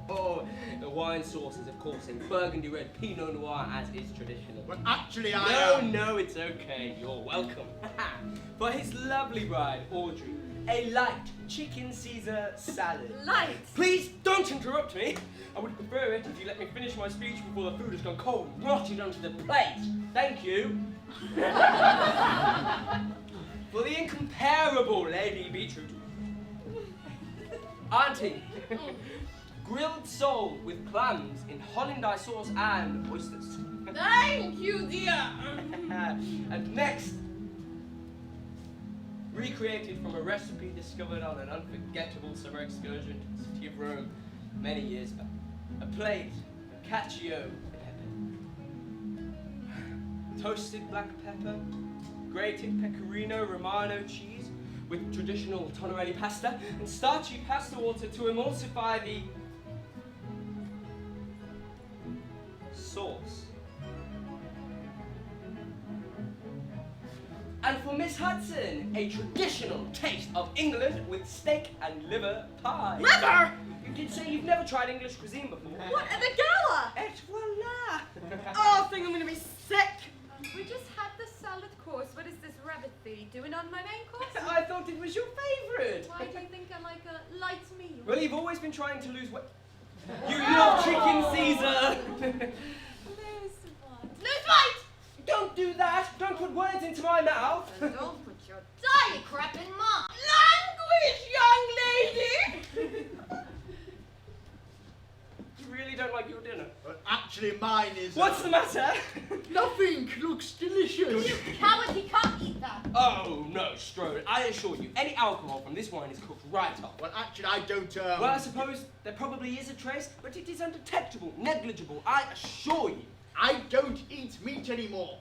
Oh, the wine sauce is, of course, a burgundy red Pinot Noir, as is traditional. But actually, No, it's okay. You're welcome. For his lovely bride, Audrey, a light chicken Caesar salad. Light? Please don't interrupt me. I would prefer it if you let me finish my speech before the food has gone cold and rotted onto the plate. Thank you. For the incomparable Lady Beetroot. Auntie. Grilled sole with clams in Hollandaise sauce and oysters. Thank you, dear. And next, recreated from a recipe discovered on an unforgettable summer excursion to the city of Rome many years back, a plate of cacio e pepe. Toasted black pepper, grated pecorino romano cheese with traditional tonarelli pasta, and starchy pasta water to emulsify the sauce. And for Miss Hudson, a traditional taste of England with steak and liver pie. Mother! You did say you've never tried English cuisine before. What, at the gala? Et voila! Oh, I think I'm gonna be sick. We just had the salad course. What is this rabbit feed doing on my main course? I thought it was your favourite. Why do you think I like a light meal? Well, you've always been trying to lose weight. You love chicken Caesar. Lose weight! Don't do that. Don't put words into my mouth. And don't put your diet crap in mine. Language, young lady! You really don't like your dinner? But actually, mine is. What's the matter? Nothing. Looks delicious. You coward, he can't eat that. Oh, no, Strone. I assure you, any alcohol from this wine is cooked right off. Well, actually, I don't. Well, I suppose there probably is a trace, but it is undetectable, negligible, I assure you. I don't eat meat anymore.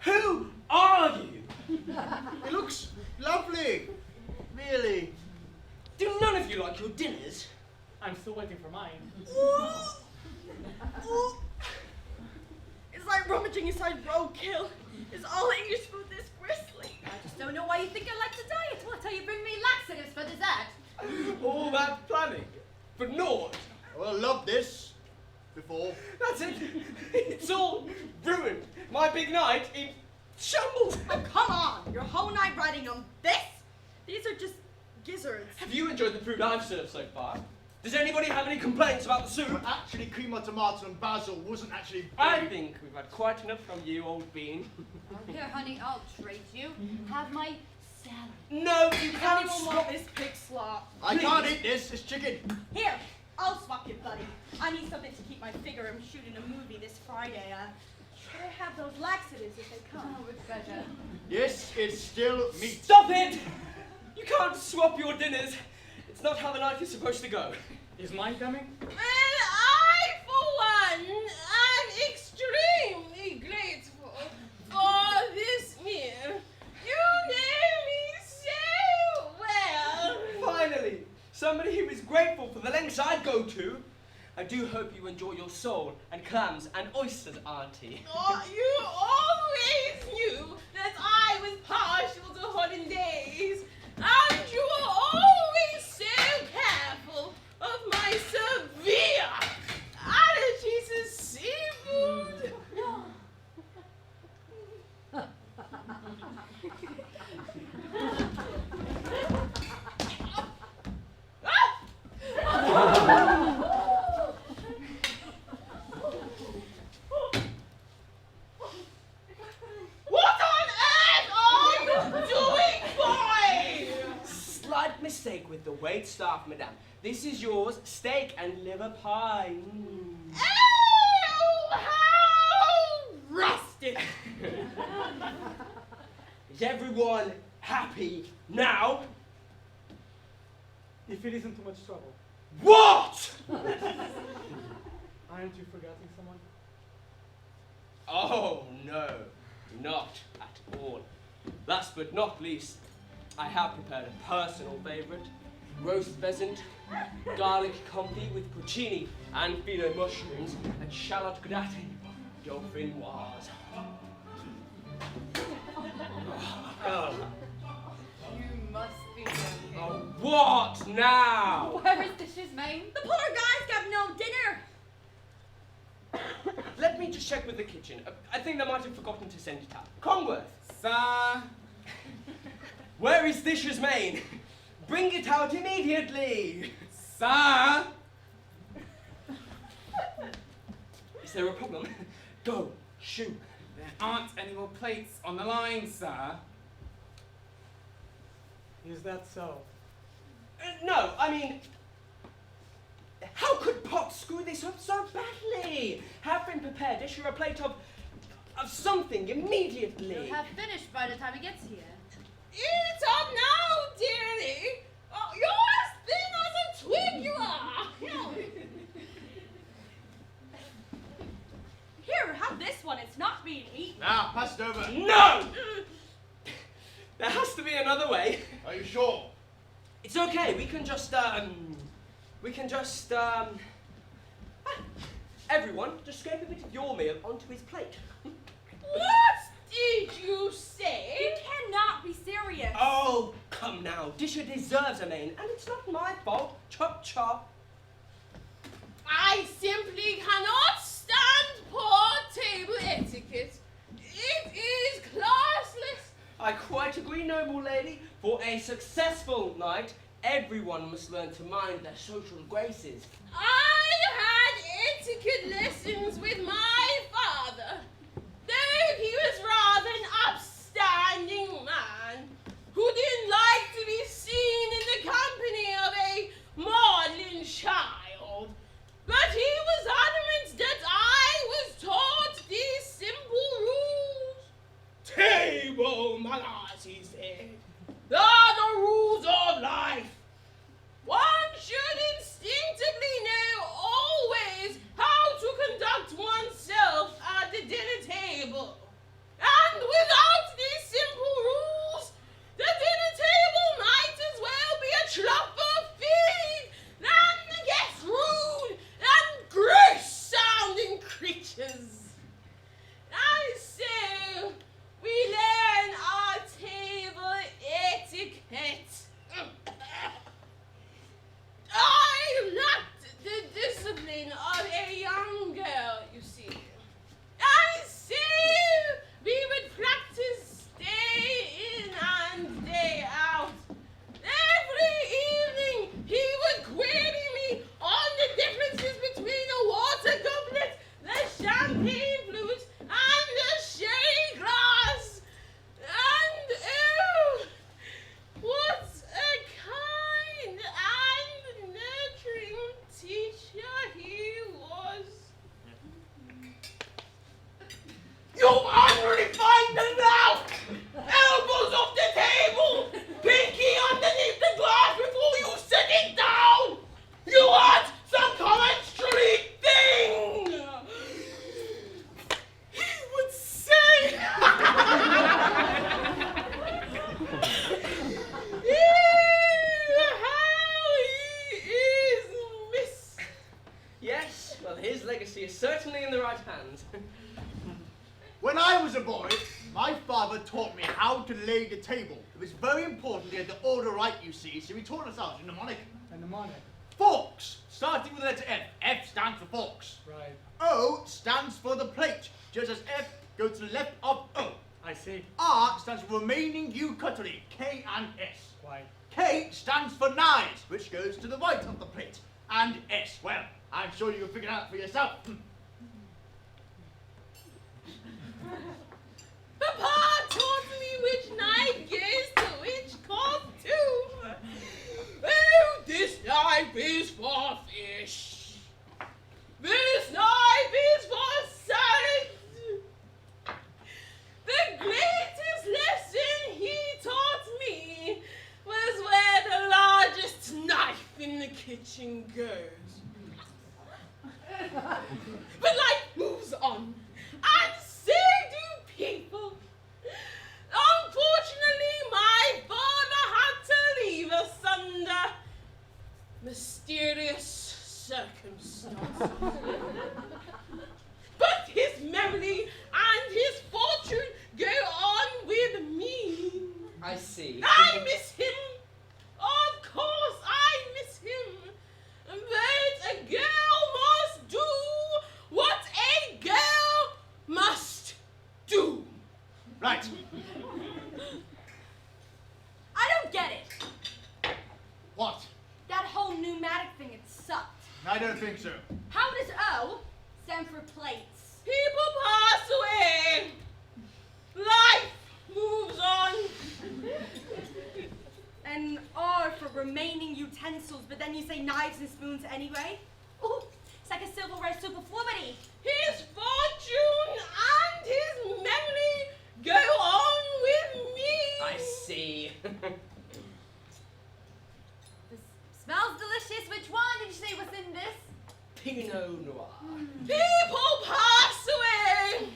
Who are you? It looks lovely. Really. Do none of you like your dinners? I'm still waiting for mine. It's like rummaging inside roadkill. Is all English food this bristly? I just don't know why you think I like to diet. What, how you bring me laxatives for dessert? All that planning for naught. Well, I love this. Before. That's it. It's all ruined. My big night in shambles. Oh, come on. Your whole night riding on this? These are just gizzards. Have you enjoyed the food I've served so far? Does anybody have any complaints about the soup? But actually, cream of tomato and basil wasn't actually. I think we've had quite enough from you, old bean. Here, honey, I'll treat you. Have my salad. No, you can't Anyone stop. want this pig slop? I can't eat this. It's chicken. Here, I'll swap you, buddy. I need something to keep my figure. I'm shooting a movie this Friday. Better have those laxatives if they come. Oh, with pleasure. This is still meat. Stop it! You can't swap your dinners. It's not how the night is supposed to go. Is mine coming? Well, I, for one, am extremely grateful for this meal. You know me so well. Finally, somebody who is grateful for the lengths I'd go to. I do hope you enjoy your sole and clams and oysters, Auntie. Oh, you always knew that I was partial to hollandaise, and you were always so careful of my severe allergies to seafood. cake with the wait staff, madame. This is yours, steak and liver pie. Oh, how rustic! Is everyone happy now? If it isn't too much trouble. What? Aren't you forgetting someone? Oh, no, not at all. Last but not least, I have prepared a personal favourite. Roast pheasant, garlic comfit with puccini and filo mushrooms and shallot gratin dauphinoise. You must be joking. Oh, what now? Where is dishes, mate? The poor guy's got no dinner. Let me just check with the kitchen. I think they might have forgotten to send it out. Kongworth! Sir? Where is dishes main? Bring it out immediately! Sir? Is there a problem? Go, shoot. There aren't any more plates on the line, sir. Is that so? No, I mean, how could Pot screw this up so badly? Have been prepared. Issue a plate of something immediately. You'll have finished by the time he gets here. Eat up now, dearie. Oh, you're as thin as a twig, you are. Here, have this one. It's not being eaten. Now, pass it over. No! There has to be another way. Are you sure? It's okay. We can just everyone, just scrape a bit of your meal onto his plate. What did you say? You cannot be serious. Oh, come now. Disher deserves a main, and it's not my fault. Chop, chop. I simply cannot stand poor table etiquette. It is classless. I quite agree, noble lady. For a successful night, everyone must learn to mind their social graces. I had etiquette lessons with my father, though he was rather an upstanding man who didn't like to be seen in the company of a maudlin child. But he was adamant that I was taught these simple rules. Table manners, he said, are the rules of life. One should instinctively know always how to conduct oneself at the dinner table. And without these simple rules, the dinner table might as well be a trough of feed than the guests rude and gross-sounding creatures. And so, we learn our table etiquette. I lacked the discipline of a young girl, you see. And so we would practice day in and day out. Every evening he would query me on the differences between a water goblet, the champagne flute, and the sherry glass. And oh, what a kind and nurturing teacher he was. You unrefined now! Elbows off the table! Pinky underneath the glass before you set it down! You want some common street thing! He would say... How he is missed! Yes, well, his legacy is certainly in the right hands. When I was a boy, my father taught me how to lay the table. It was very important to get the order right, you see, so he taught us out in mnemonic. A mnemonic. Forks, starting with the letter F. F stands for forks. Right. O stands for the plate, just as F goes to the left of O. I see. R stands for remaining U cutlery, K and S. Why? K stands for knives, which goes to the right of the plate. And S, well, I'm sure you can figure it out for yourself. Papa taught me which knife goes to which costume. fortune goes. But life moves on, and so do people. Unfortunately, my father had to leave us under mysterious circumstances. But his memory and his fortune go on with me. I see. I miss him. Of course, I miss him. But a girl must do what a girl must do. Right. I don't get it. What? That whole pneumatic thing, it sucked. I don't think so. How does O stand for plates? People pass away. Life moves on. And R for remaining utensils, but then you say knives and spoons anyway? Ooh, it's like a civil rights superfluity. His fortune and his memory go on with me. I see. This smells delicious. Which one did you say was in this? Pinot Noir. People pass away.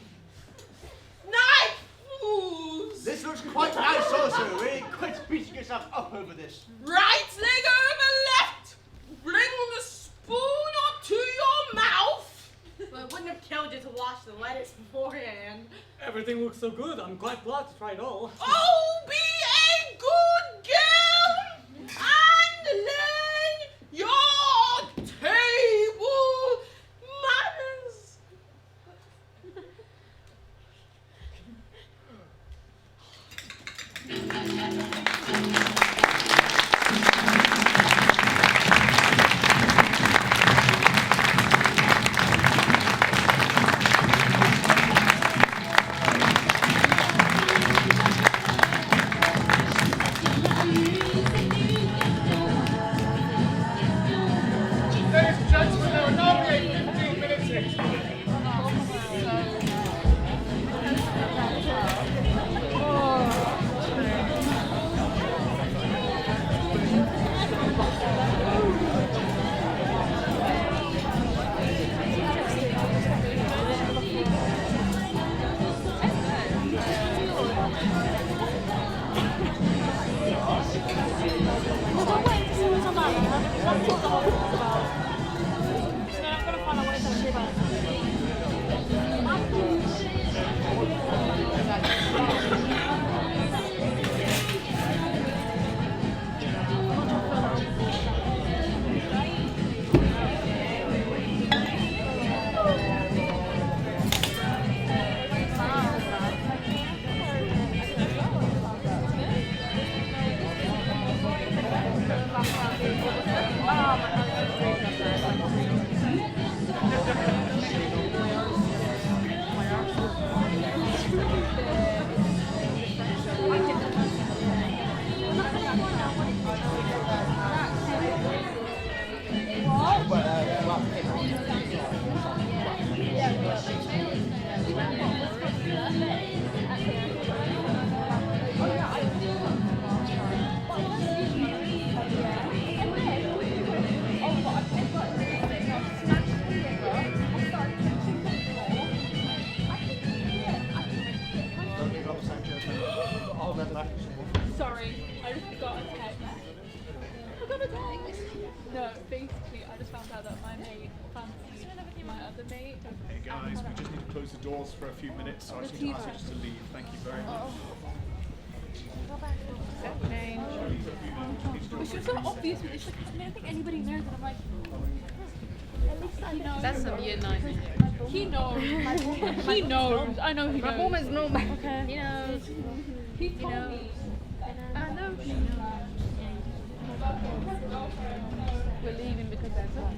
Night moves. This looks quite nice also. Really quit beating yourself up over this. Right leg over left. Bring the spoon up to your mouth. Well, it wouldn't have killed you to wash the lettuce beforehand. Everything looks so good. I'm quite glad to try it all. Oh, be a good girl and learn your table manners. Ladies and gentlemen, there will now be a 15-minute interval. Well, don't wait to see what's on that. That's what the whole thing's about. So then I'm going to find out what it's actually about. Sorry, I just got a text. I got a text. No, basically, I just found out that my mate fancied my other mate. Hey guys, we just need to close the doors for a few minutes, so I just need to ask you just to leave. Thank you very much. Okay. It's just so obvious. It's like, I don't think anybody knows, and I'm like, at least I know. That's some year 9. He knows. He knows. I know he knows. My woman's normal. Okay. He knows. He told me. I know he knows. We're leaving because there's a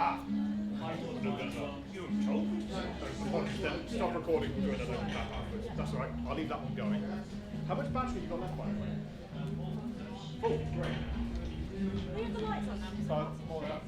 Ah! You told me. Stop recording, we'll do another clap afterwards. That's alright, I'll leave that one going. How much battery you got left, by the way? Full, great. We have the lights on now. More than that.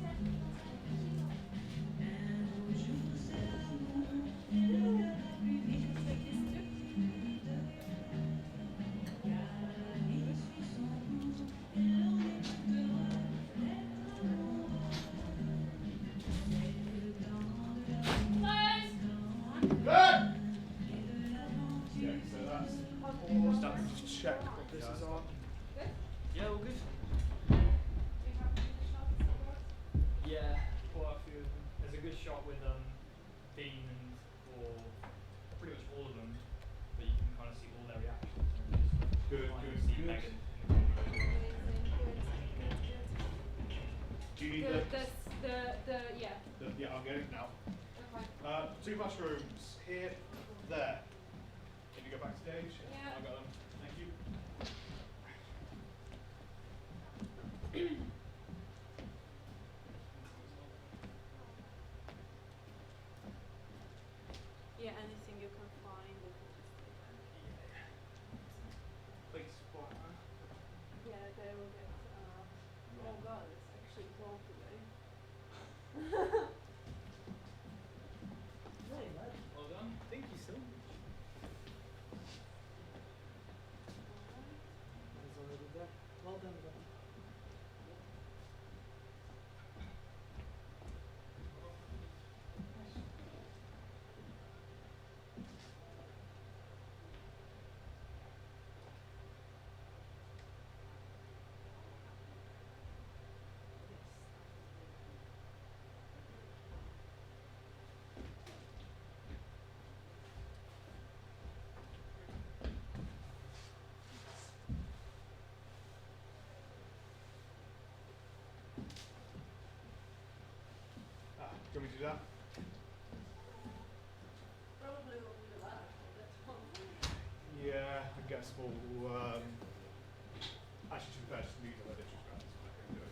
Check what this is on. Yeah, all good. Yeah, quite a few of them. There's a good shot with Dean and or pretty much all of them, but you can kind of see all their reactions. Good. Megan. Do you need yeah. Yeah, I'll get it now. Okay. 2 mushrooms here, there. Can you go back stage? Yeah. I got them. Thank you. Yeah, anything you can find. You can just take that. Please, what? Yeah, they will get. Oh god, it's actually cold today. Well done. Thank you so much. Well done. Do you want me to do that? Probably will be the last. Yeah, I guess we'll actually to be fair, just leave the letter just around, so I can do it.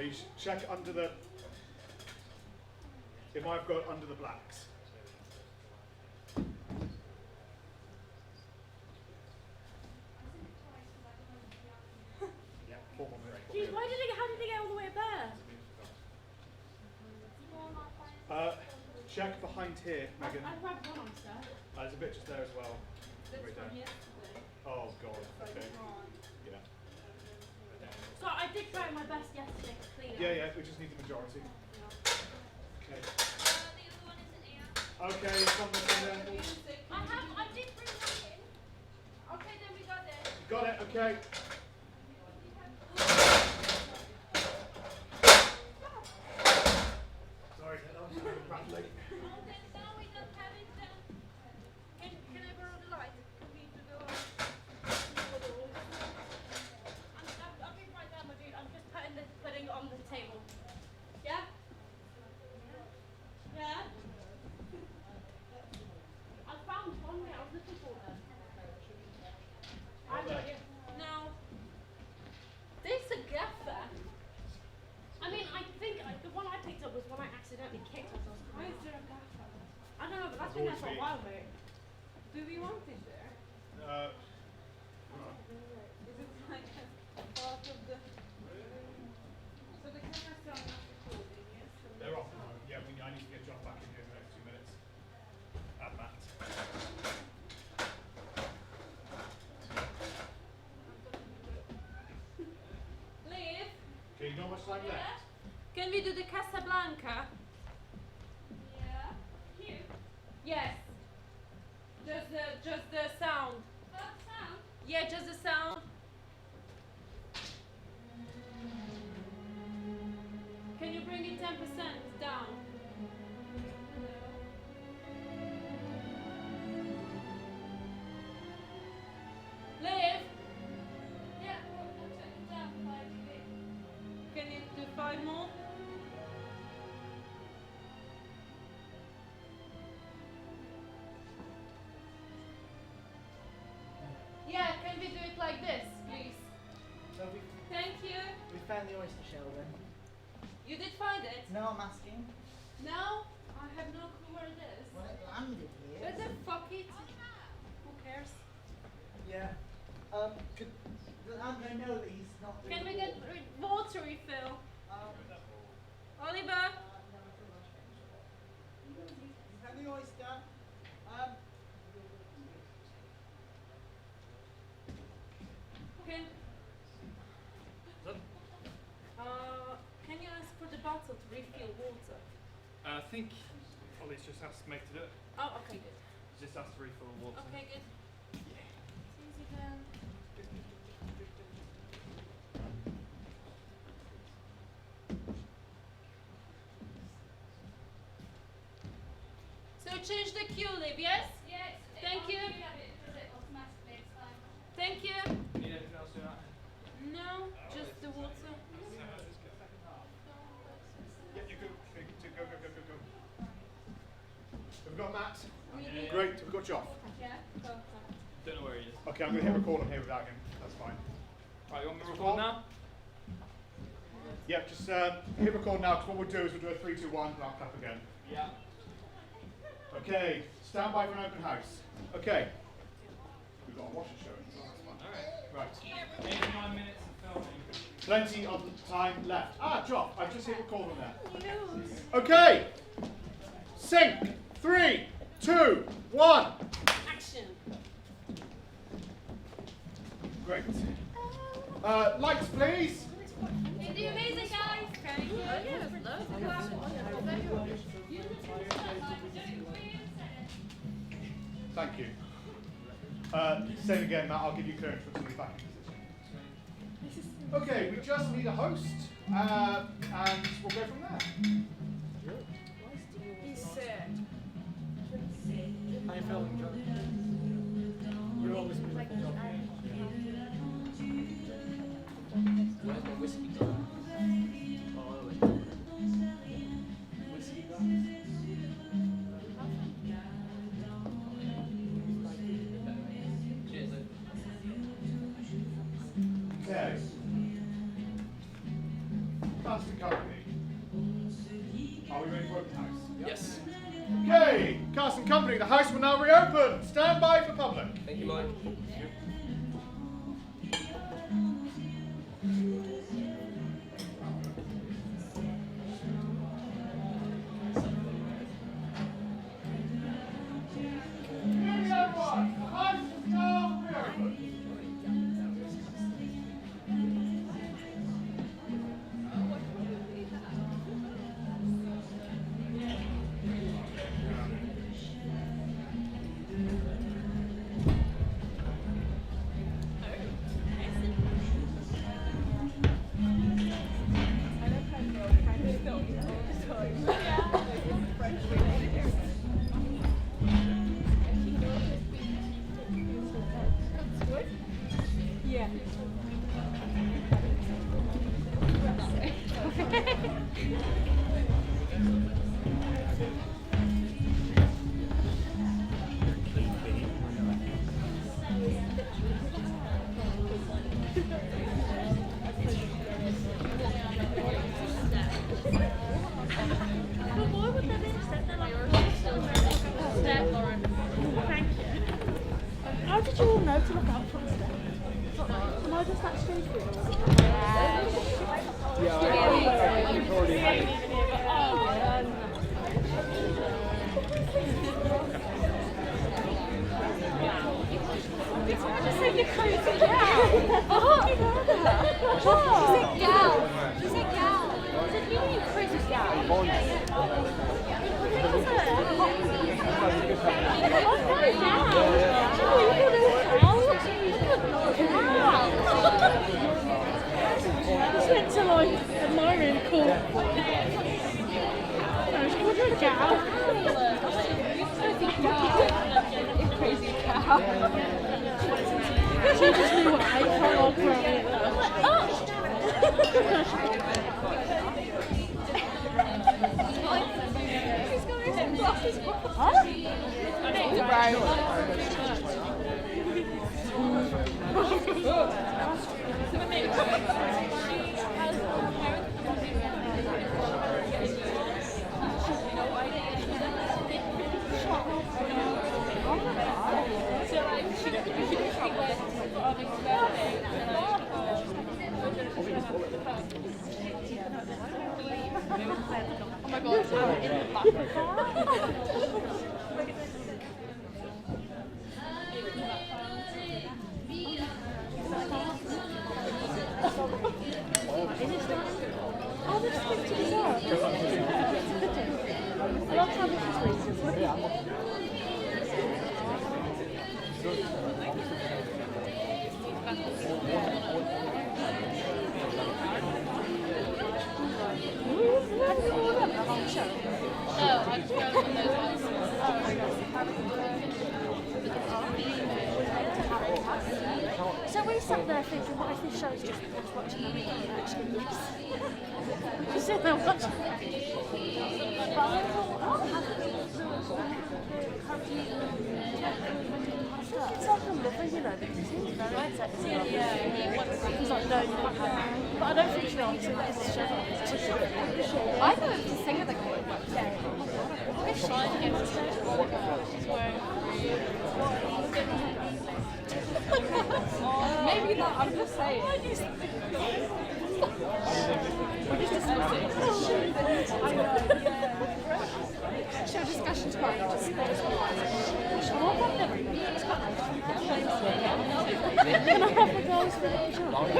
You check under the. It might have got under the blacks. Yeah, 4 more minutes. Jeez, how did he get all the way up there? Check behind here, Megan. I grabbed one on stuff. There's a bit just there as well. That's Right from down. yesterday. Oh god. Okay. Yeah. So I did try my best yesterday to clean it. Yeah. We just need the majority. Okay. The other one isn't here. Okay, someone's in there. I did bring that in. Okay, then we got it. Got it. Okay. Sorry, that was rattling. Can I borrow the light? Can we do the I'll be right there, my dude. I'm just putting it on the table. Yeah? Yeah? I found one there. I was looking for them. I've got it. No. There's a gaffer. I mean, I think the one I picked up was one I accidentally kicked as I was Why coming is out. there a gaffer? I don't know, but that's been there for a while, mate. Do we want it there? Is it like a part of the... So the cameras are not recording, yes? They're off now. Yeah, I need to get Joff back in here in the next 2 minutes. And Matt. Liv? Okay, you know how much time left? Can we do the Casablanca? Yeah. Here. Yes. Just the sound. Sound? Yeah, just the sound. Can you bring it 10% down? Liv? Yeah, well, I'm turning it down 5 dB. Can you do 5 more? Yeah, can we do it like this, please? So Thank you. we found the oyster shell then. You did find it? No, I'm asking. No? I have no clue where it is. Well, it landed here. But then fuck it. Who cares? Yeah. Does Andre know that he's not doing Can we the get water refill? Oliver? You found the oyster. Can you ask for the bottle to refill water? I think Ollie's just asked Meg to do it. Oh, okay, good. Just asked to refill the water. Okay, good. It's easy then. So change the cue, Liv, yes? Yes. Thank you. Automatically, it's fine. Thank you. Need anything else to that? No, just the water. Yeah, you go. Have we got Matt? Really? Great. Have we got Joff? Yeah. Don't know where he is. Okay, I'm going to hit record on here without him. That's fine. Right, you want me to record now? Yeah, just hit record now, because what we'll do is we'll do a 3, 2, 1, and I'll clap again. Yeah. Okay, stand by for an open house. Okay. We've got a washer showing. So that's fun. Alright. Right. 89 minutes of filming. Plenty of time left. Ah, Joff, I've just hit record on there. News. Okay. Sync. 3, 2, 1. Action. Great. Lights, please. You're the amazing guys. Okay. Thank you. Same again, Matt. I'll give you clearance for somebody back in position. Okay, we just need a host, and we'll go from there. He said. How you feeling, John? You're always beautiful, John. Where's my whiskey gone? Oh, Whiskey glass. cheers, Liv. Okay. Constant company. Are we ready for open house? Yes. Okay, Cast and Company, the house will now reopen. Stand by for public. Thank you, Mike. How did you all know to look out for the step? Am I just that stupid? Yeah, I already meant to like admire him, cool. No, she called her a cow. Crazy cow. She just knew what I can't walk around it. She's got her glasses on. Huh? Oh my god, I'm in the back of the car. Oh, they're just going to dessert. I love how this is racist. So we sat there thinking, what if this show's just us watching a movie actually? We sit there watching it's like a lover, you know, because he seems very sexy. He's like, no, you can't. But I don't think she wants to. It's a show. I thought it was the singer that got it. Look at Sean against she's wearing maybe not, I'm just saying. We're just discussing. I know, yeah. Show discussion's fine. Who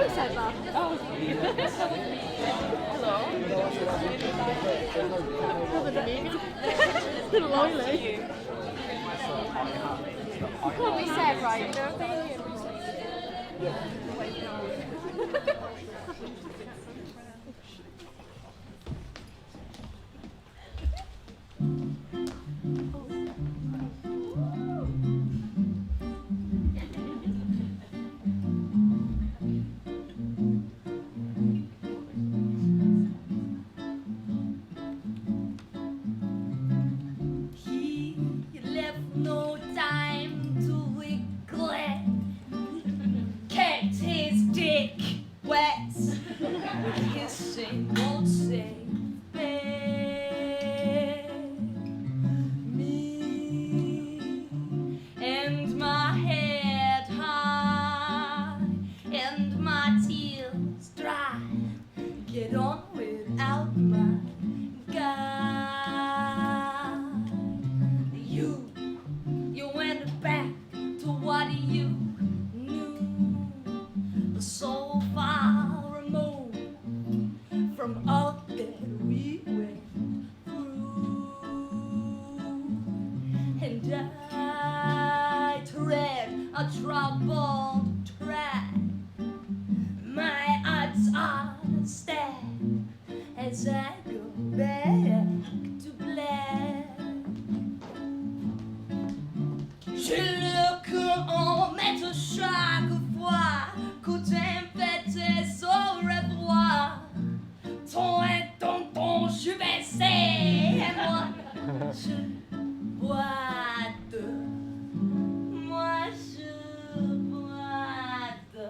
said that? Oh. Hello? Loyally. What we said, right? You know, thank you. He left no time to regret. Kept his dick wet. Kissing won't save me. And my head high and my tears dry. Get on without my guy. You went back to what you knew. So far removed from all that we went through. And I tread a troubled track. My odds are stacked as I go back to black. Je le cours, mettre chaque fois que t'invites au revoir. Ton et ton, je vais essayer, moi, je bois de, moi, je bois de.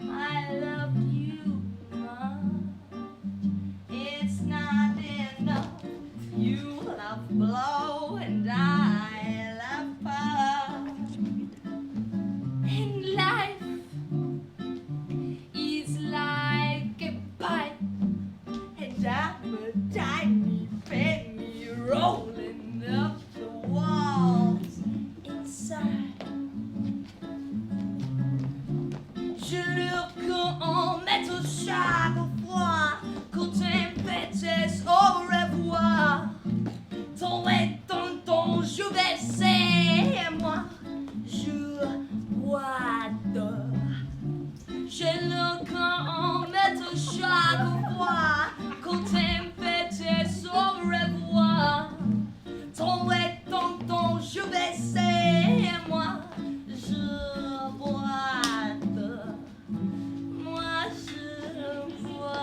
I love you much, it's not enough. You love blow and I love puff. And life is like a pipe, and I'm a tiny penny rolling up the walls inside. Je le cours, mettre chaque fois que t'invites au revoir. Ton et ton, je vais essayer, moi, je bois de. J'ai le cœur en mettre chaque fois qu'on t'invite au revoir. Ton et ton, je vais essayer, moi, je boite. Moi, je boite.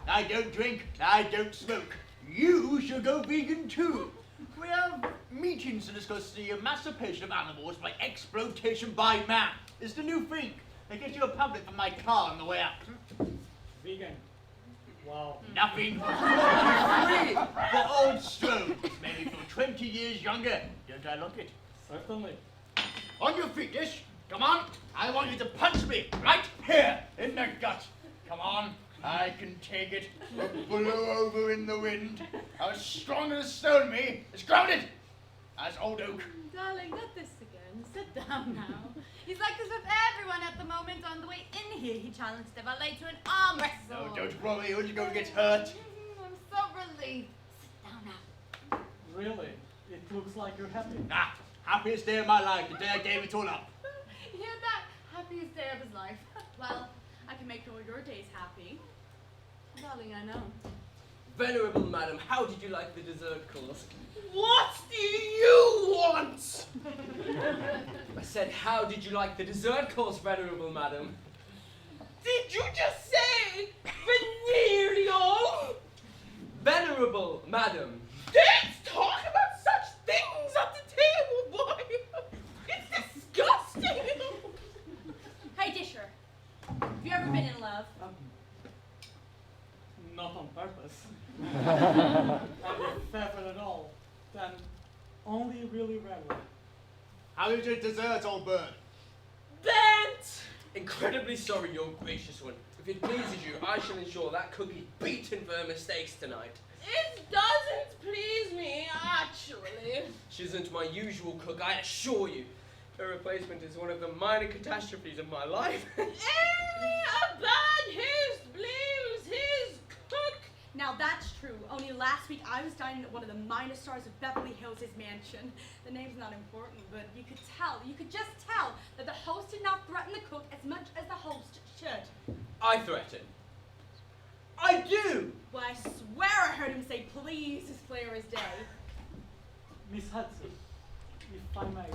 I don't drink, I don't smoke. You should go vegan too. We have meetings to discuss the emancipation of animals by exploitation by man. It's the new thing. I get you a pamphlet from my car on the way out. Vegan. Wow. Nothing. 43 for old Strone. It's made me feel 20 years younger. Don't I look it? Certainly. On your feet, Dish. Come on. I want you to punch me right here in the gut. Come on. I can take it. Blow over in the wind. How strong as stone me is grounded as old oak. Darling, not this again. Sit down now. He's like this with everyone at the moment. On the way in here, he challenged the valet to an arm wrestle. No, don't worry. You're going to get hurt. I'm so relieved. Sit down now. Really? It looks like you're happy. Ah, happiest day of my life. The day I gave it all up. You hear that? Happiest day of his life. Well, I can make all your days happy. Darling, I know. Venerable madam, how did you like the dessert course? What do you want? I said, how did you like the dessert course, venerable madam? Did you just say venereal? Venerable madam. Don't talk about such things at the table, boy. It's disgusting. Hey, Disher. Have you ever been in love? Not on purpose. And if ever at all, then only really rarely. How is your dessert, old bird? Bent! Incredibly sorry, your gracious one. If it pleases you, I shall ensure that cookie's beaten for her mistakes tonight. It doesn't please me, actually. She isn't my usual cook, I assure you. Her replacement is one of the minor catastrophes of my life. A bad host blames his cook. Now that's true. Only last week I was dining at one of the minor stars of Beverly Hills' mansion. The name's not important, but you could just tell that the host did not threaten the cook as much as the host should. I threaten. I do! Well, I swear I heard him say please as clear as day. Miss Hudson, if I may,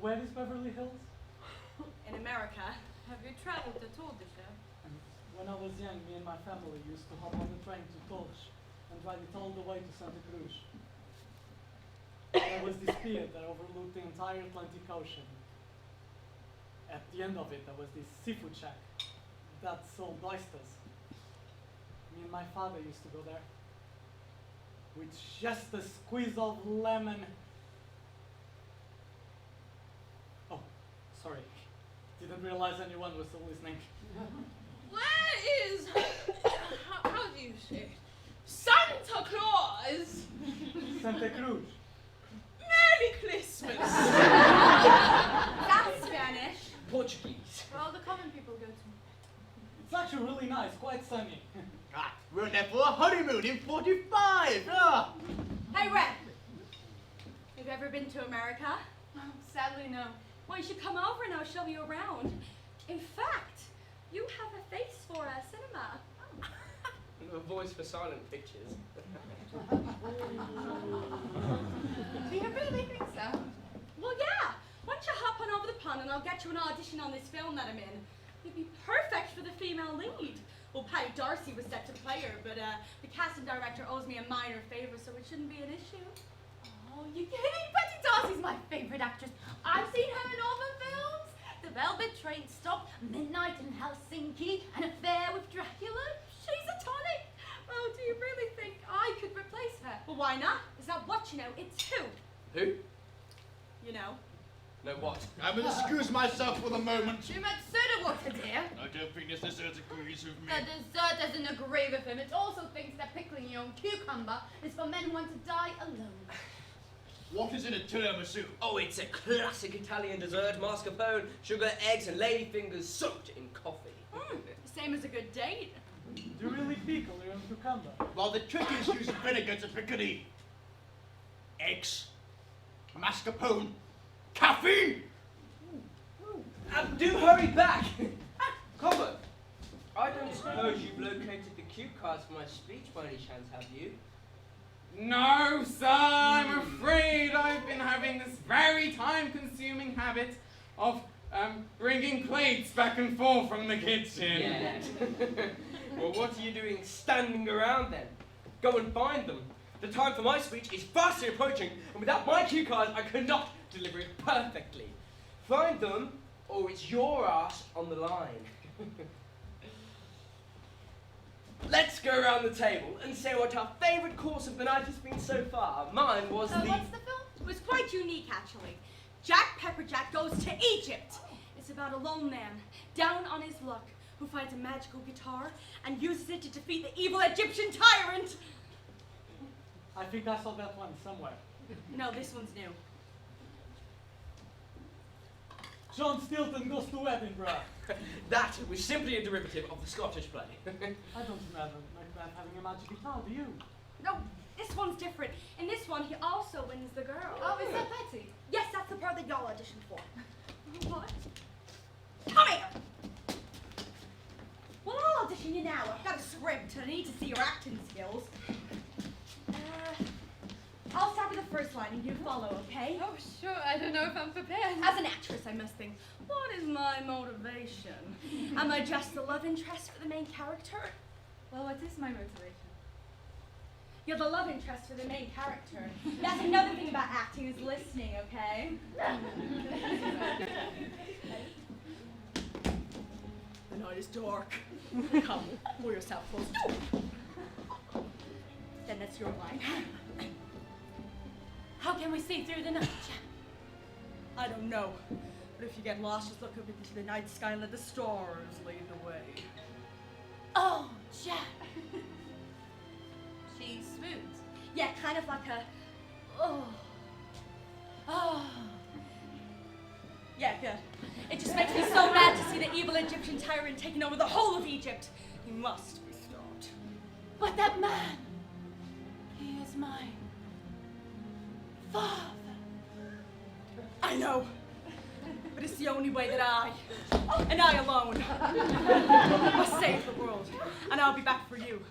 where is Beverly Hills? In America. Have you traveled at all, Disher? When I was young, me and my family used to hop on the train to Torch and ride it all the way to Santa Cruz. There was this pier that overlooked the entire Atlantic Ocean. At the end of it, there was this seafood shack that sold oysters. Me and my father used to go there with just a squeeze of lemon. Oh, sorry. Didn't realize anyone was still listening. Where is, how do you say it? Santa Claus? Santa Cruz. Merry Christmas. That's Spanish. Portuguese. Where all the common people go to. It's actually really nice, quite sunny. Ah, we're there for a honeymoon in 45. Ah. been to America? Oh, sadly, no. Well, you should come over and I'll show you around. In fact, you have a face for a cinema. A voice for silent pictures. Do you really think so? Well, yeah. Why don't you hop on over the pond and I'll get you an audition on this film that I'm in. You'd be perfect for the female lead. Well, Patty Darcy was set to play her, but the casting director owes me a minor favor, so it shouldn't be an issue. Oh, you kidding? Patty Darcy's my favourite actress. I've seen her in all the films. The Velvet Train Stop, Midnight in Helsinki, An Affair with Dracula. She's a tonic. Oh, do you really think I could replace her? Well, why not? Is that what you know? It's who? Who? You know. No what? I will excuse myself for the moment. Too much soda water, dear. I don't think this dessert agrees with me. The dessert doesn't agree with him. It also thinks that pickling your own cucumber is for men who want to die alone. What is in a tiramisu? Oh, it's a classic Italian dessert. Mascarpone, sugar, eggs, and ladyfingers soaked in coffee. Same as a good date. Do you really pickle your own cucumber? Well, the trick is using vinegar to pickle the eggs, mascarpone, caffeine. Do hurry back! Kongworth, I don't suppose you've located the cue cards for my speech by any chance, have you? No, sir, I'm afraid I've been having this very time-consuming habit of bringing plates back and forth from the kitchen. Yeah. Well, what are you doing standing around then? Go and find them. The time for my speech is fastly approaching, and without my cue cards, I cannot deliver it perfectly. Find them, or it's your ass on the line. Let's go around the table and say what our favourite course of the night has been so far. Mine was What's the film? It was quite unique, actually. Jack Pepperjack goes to Egypt. It's about a lone man, down on his luck, who finds a magical guitar and uses it to defeat the evil Egyptian tyrant. I think I saw that one somewhere. No, this one's new. John Stilton goes to Edinburgh. That was simply a derivative of the Scottish play. I don't remember Macbeth having a magic guitar, do you? No, this one's different. In this one, he also wins the girl. Oh, is that Betty? Yes, that's the part that y'all auditioned for. What? Come here! Well, I'll audition you now. I've got a script and I need to see your acting skills. I'll start with the first line and you follow, okay? Oh, sure. I don't know if I'm prepared. As an actress, I must think, what is my motivation? Am I just the love interest for the main character? Well, what is my motivation? You're the love interest for the main character. That's another thing about acting is listening, okay? The night is dark. Come, pull yourself close. Then that's your line. How can we see through the night? I don't know. But if you get lost, just look up into the night sky and let the stars lead the way. Oh, Jack. She's smooth. Yeah, kind of like a... Oh. Yeah, good. It just makes me so mad to see the evil Egyptian tyrant taking over the whole of Egypt. He must be stopped. But that man, he is my father. I know. But it's the only way that I, and I alone, must save the world. And I'll be back for you.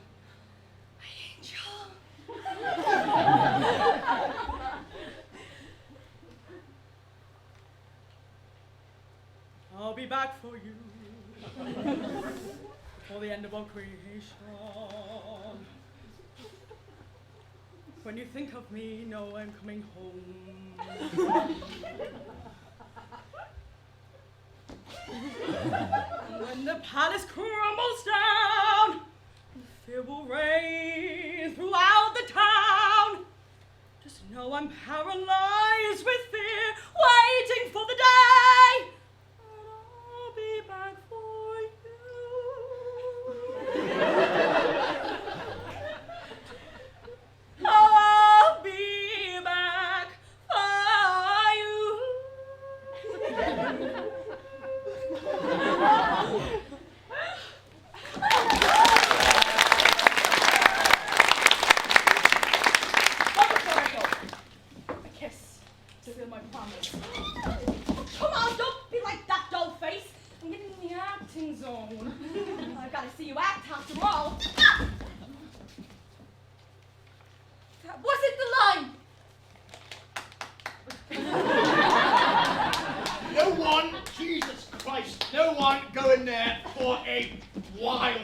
I'll be back for you for the end of all creation. When you think of me, know I'm coming home. When the palace crumbles down, fear will reign throughout the town. Just know I'm paralyzed with fear, waiting for the day. And I'll be back for you. I'll be back for you. promise. Come on, don't be like that, doll face. I'm getting in the acting zone. I've got to see you act after all. That wasn't the line. No one, Jesus Christ, no one go in there for a while.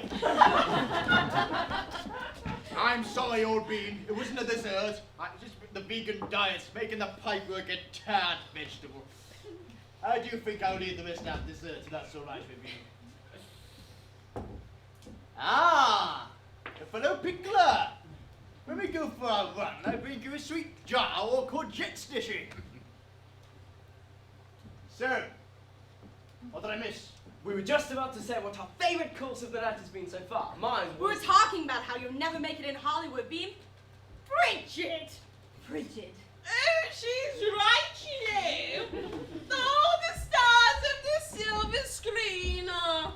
I'm sorry, old bean. It wasn't a dessert. Just the vegan diet's making the pipework a tad vegetable. I do think I'll leave the rest out dessert, if that's all right with you. Ah, the fellow pickler. When we go for a run, I bring you a sweet jar or courgette stitching. So, what did I miss? We were just about to say what our favourite course of the night has been so far. Mine We was... were talking about how you'll never make it in Hollywood, Beam. Bridget! Frigid. Oh, she's right, you know. All the stars of the silver screen are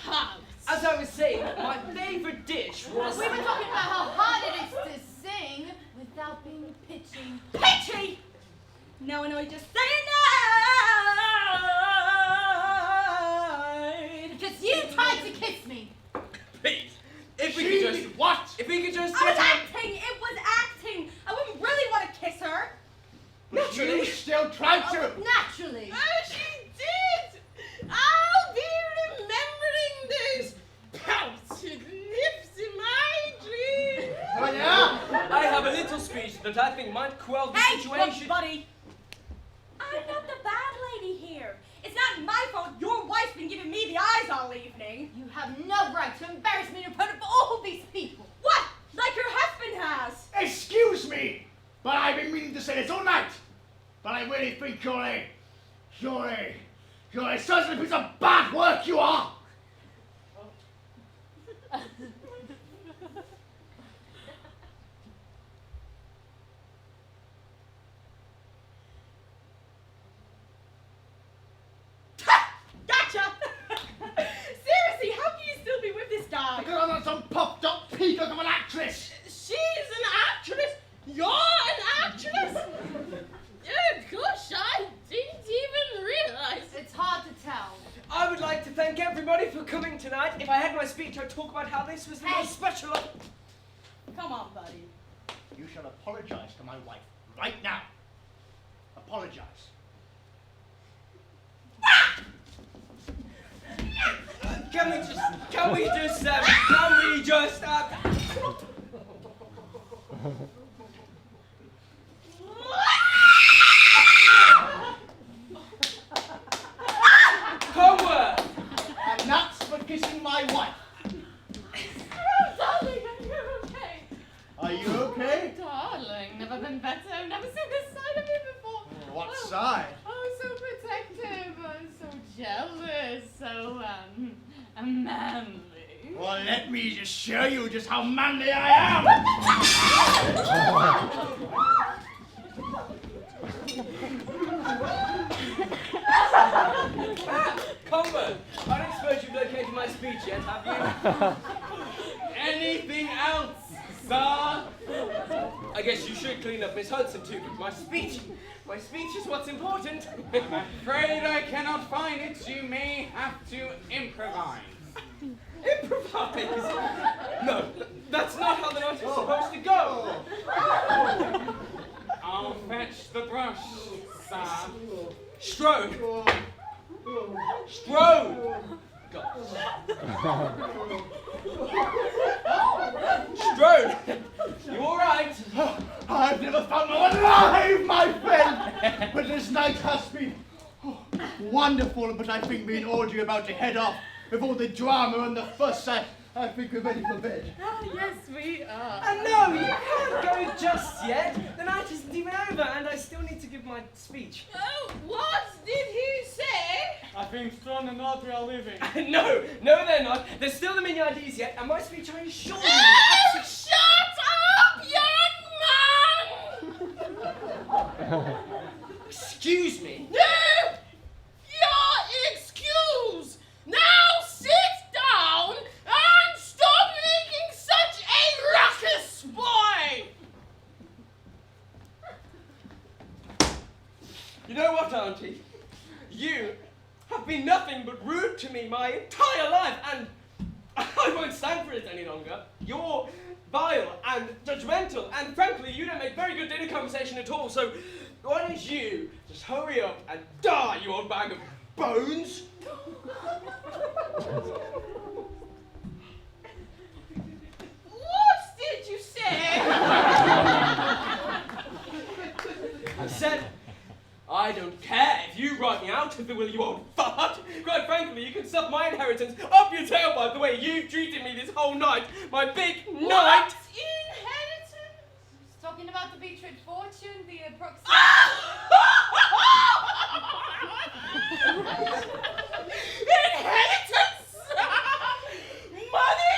hot. As I was saying, my favourite dish was... We were talking about how hard it is to sing without being pitchy. Pitchy! Now I know you're just saying that. Because you tried to kiss me. Please, if we could just... What? If we could just... I was acting! It was acting! I wouldn't really want to kiss her. Naturally. You still tried to. Naturally. Oh, she did! I'll be remembering those pouted lips in my dreams. Oh, yeah? I have a little speech that I think might quell the Hey, situation. look, buddy. I'm not the bad lady here. It's not my fault your wife's been giving me the eyes all evening. You have no right to embarrass me in front of all these people. What? Like your husband has. Excuse me, but I've been meaning to say this all night. But I really think you're a certain piece of bad work, you are. Gotcha! Seriously, how can you still be with this guy? Because I'm not some puffed up peacock of an actress. She's an actress. You're an actress. Oh, gosh, I didn't even realize. It's hard to tell. I would like to thank everybody for coming tonight. If I had my speech, I'd talk about how this was the most special of... Come on, buddy. You shall apologize to my wife right now. Apologize. Can we just... Kongworth! And that's for kissing my wife. Darling, are you okay? Are you okay? Darling, never been better. I've never seen this side of you before. What side? Oh, so protective, so jealous, so, manly. Well, let me just show you just how manly I am. Kongworth, I don't suppose you've located my speech yet, have you? Anything else, sir? I guess you should clean up Miss Hudson too, but my speech is what's important. I'm afraid I cannot find it. You may have to improvise. Improvise? No, that's not how the night is supposed to go. I'll fetch the brush, sir. Strone! Strone! Strone! You alright? I've never found no one alive, my friend! But this night has been wonderful, but I think me and Audrey are about to head off with all the drama and the fuss. I think we're ready for bed. Oh, yes, we are. No, you can't go just yet. The night isn't even over, and I still need to give my speech. Oh, what did he say? I think Strone and Audrey are leaving. No, they're not. They're still the mini-IDs yet, and my speech, I assure you... Oh, shut up, young man! Excuse me. No! You're excused! Now sit down and stop making such a ruckus, boy! You know what, Auntie? You have been nothing but rude to me my entire life, and I won't stand for it any longer. You're vile and judgmental, and frankly, you don't make very good dinner conversation at all, so why don't you just hurry up and die, you old bag of bones? What did you say? I said, I don't care if you write me out of the will, you old fart. Quite frankly, you can stuff my inheritance up your tailpipe the way you've treated me this whole night. My big What night. inheritance? He's talking about the Beetroot fortune, the approximate. Inheritance! Money!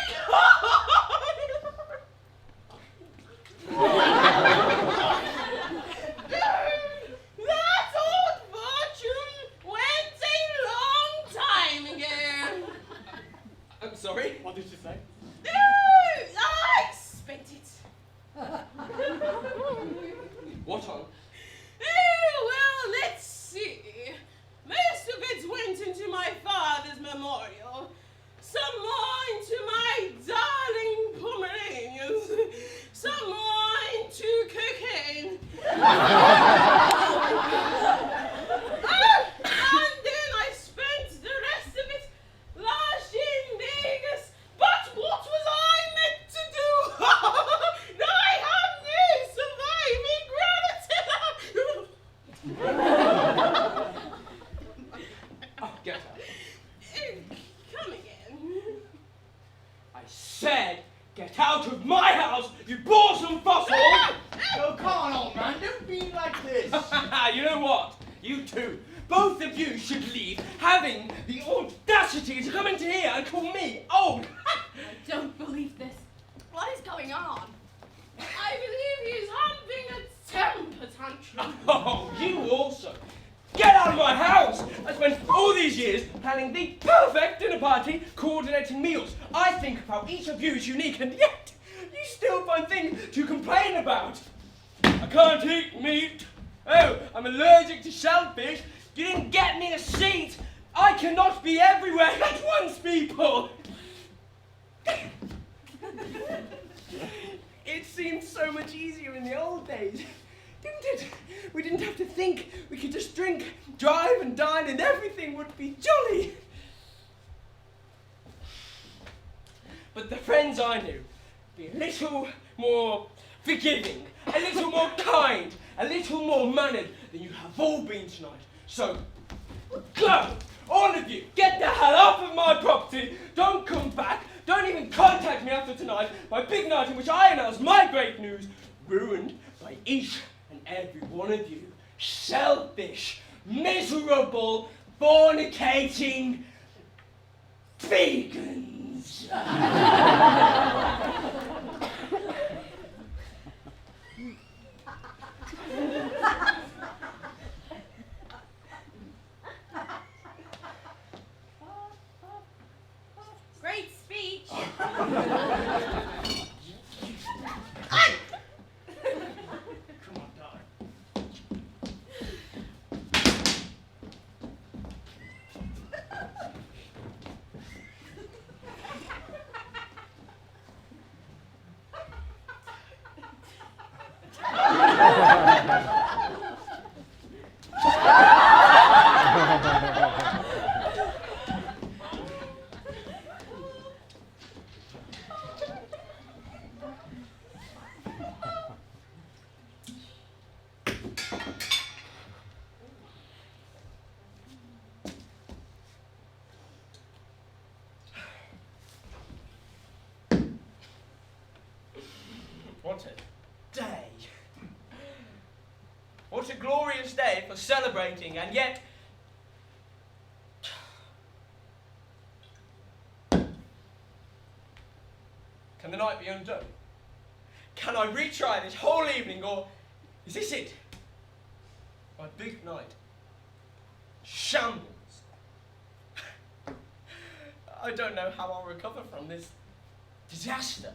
That old fortune went a long time ago. I'm sorry? What did she say? I spent it. What on? Well, let's see. Most of it went into my father's memorial. Some more into my darling Pomeranians. Some more into cocaine. And then I spent the rest of it largely in Vegas. But what was I meant to do? I have no surviving gravity. Oh, get out. Come again. I said, get out of my house, you boresome fossil! Oh, come on, old man, don't be like this. You know what? You two, both of you should leave, having the audacity to come into here and call me old. I don't believe this. What is going on? I believe he's having a temper tantrum. Oh, you also. Get out of my house! I spent all these years planning the perfect dinner party, coordinating meals. I think about each of you is unique, and yet you still find things to complain about. I can't eat meat. Oh, I'm allergic to shellfish. You didn't get me a seat. I cannot be everywhere at once, people. It seemed so much easier in the old days, didn't it? We didn't have to think. We could just drink, drive, and dine, and everything would be jolly. But the friends I knew, be a little more forgiving, a little more kind, a little more mannered than you have all been tonight. So, go! All of you, get the hell off of my property! Don't come back! Don't even contact me after tonight! My big night in which I announce my great news, ruined by each and every one of you selfish, miserable, fornicating vegans! Great speech. What a day. What a glorious day for celebrating, and yet... Can the night be undone? Can I retry this whole evening, or is this it? My big night. Shambles. I don't know how I'll recover from this disaster.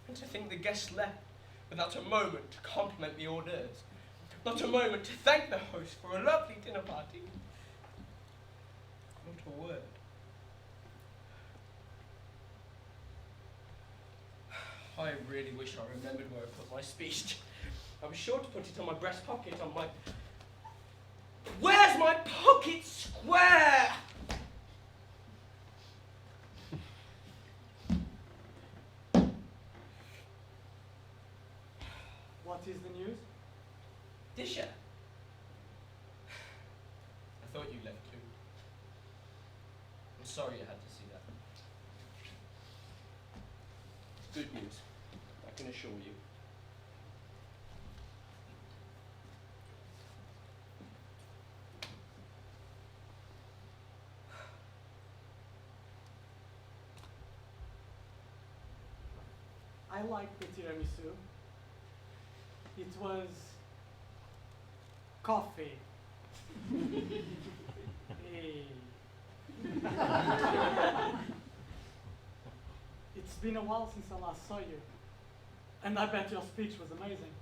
And to think the guests left without a moment to compliment the hors d'oeuvres. Not a moment to thank the host for a lovely dinner party. Not a word. I really wish I remembered where I put my speech. I was sure to put it on my breast pocket on my... Where's my pocket square? What is the news? Disha. I thought you left too. I'm sorry you had to see that. Good news, I can assure you. I like the tiramisu. It was coffee. Hey. It's been a while since I last saw you, and I bet your speech was amazing.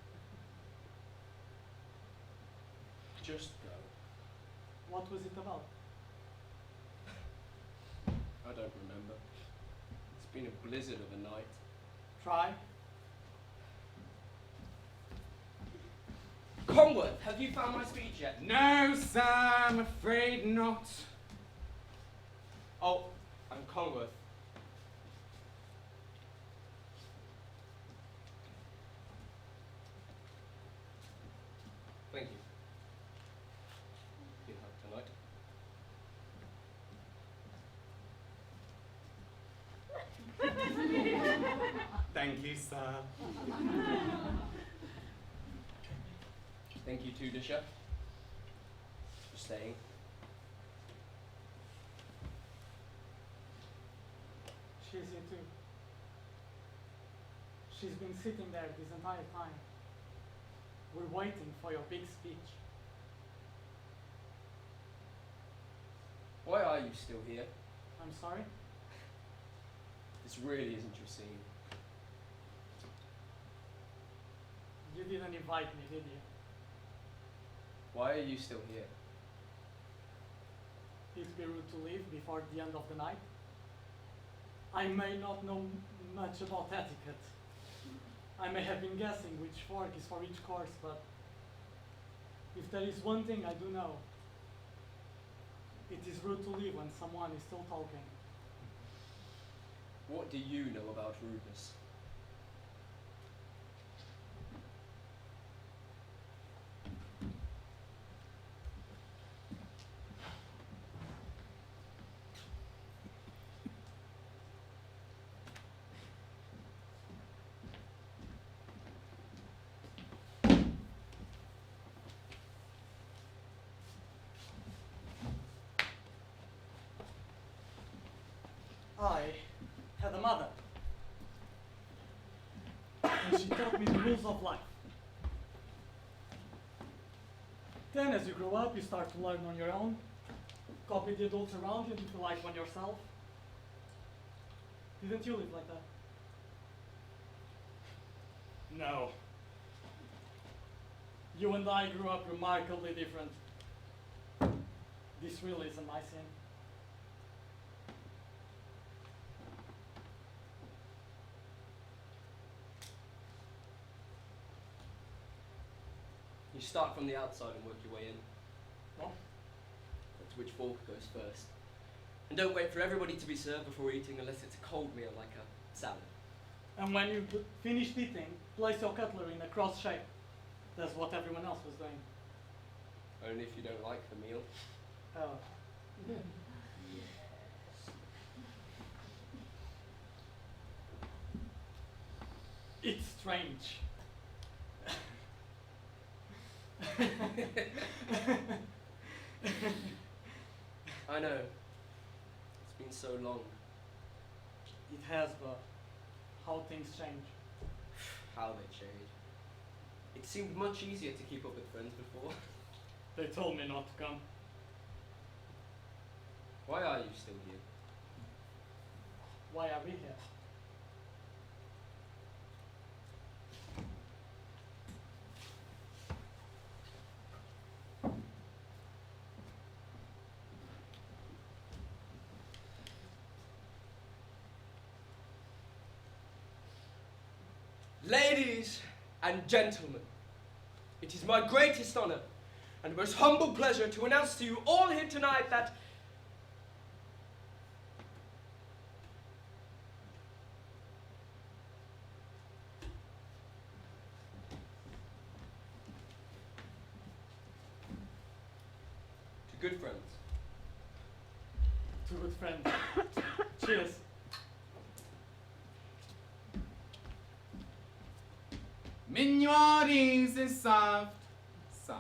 Just go. What was it about? I don't remember. It's been a blizzard of a night. Try. Kongworth, have you found my speech yet? No, sir, I'm afraid not. Oh, I'm Kongworth. Thank you. You have tonight. Thank you, sir. Thank you too, Disha, for staying. She's here too. She's been sitting there this entire time. We're waiting for your big speech. Why are you still here? I'm sorry? This really isn't your scene. You didn't invite me, did you? Why are you still here? It'd be rude to leave before the end of the night. I may not know much about etiquette. I may have been guessing which fork is for each course, but if there is one thing I do know, it is rude to leave when someone is still talking. What do you know about rudeness? I had a mother, and she taught me the rules of life. Then as you grow up, you start to learn on your own, copy the adults around you, and you like one yourself. Didn't you live like that? No. You and I grew up remarkably different. This really isn't my sin. You start from the outside and work your way in. Well, That's which fork goes first. And don't wait for everybody to be served before eating unless it's a cold meal like a salad. and when you finished eating, place your cutlery in a cross shape. That's what everyone else was doing. Only if you don't like the meal. Oh. It's strange. I know. It's been so long. It has, but how things change. How they change. It seemed much easier to keep up with friends before. They told me not to come. Why are you still here? Why are we here? Ladies and gentlemen, it is my greatest honor and most humble pleasure to announce to you all here tonight that to good friends. Two good friends. Cheers. Mignories is served. Sauce.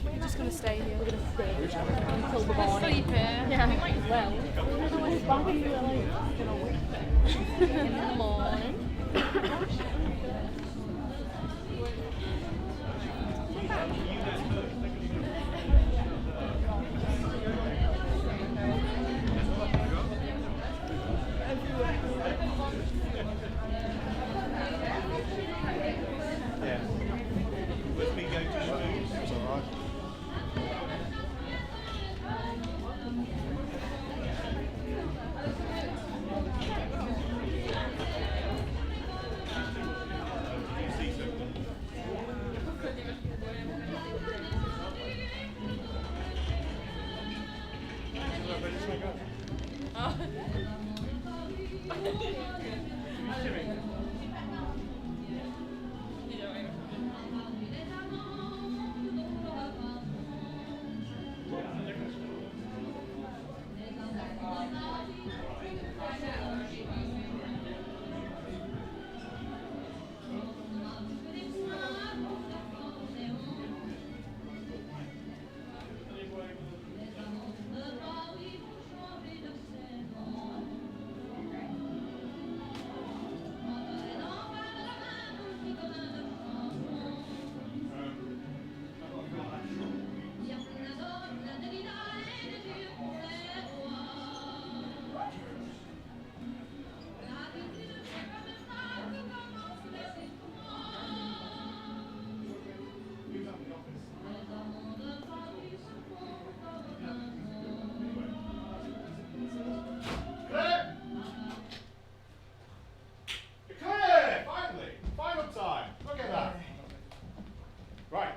We're just going to stay here. We're going to stay here until the morning. Sleep here. Yeah. We might as well. In the morning.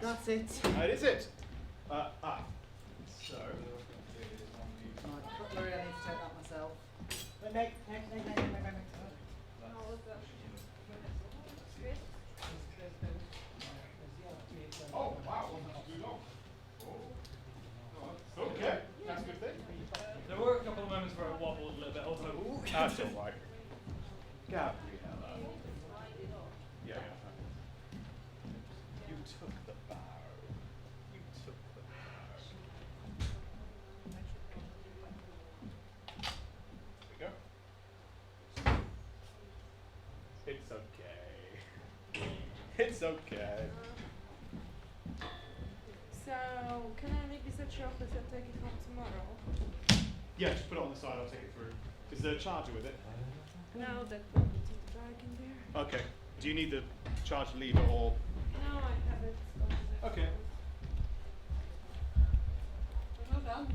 That's it. That is it. So. Cutlery, I need to take that myself. Next. took the bow. You took the bow. There we go. It's okay. It's okay. So, can I leave this at your office and take it home tomorrow? Yeah, just put it on the side, I'll take it through. Is there a charger with it? No, that won't be in the bag in there. Okay. Do you need the charger lever or? No, I have it. Okay. Well done.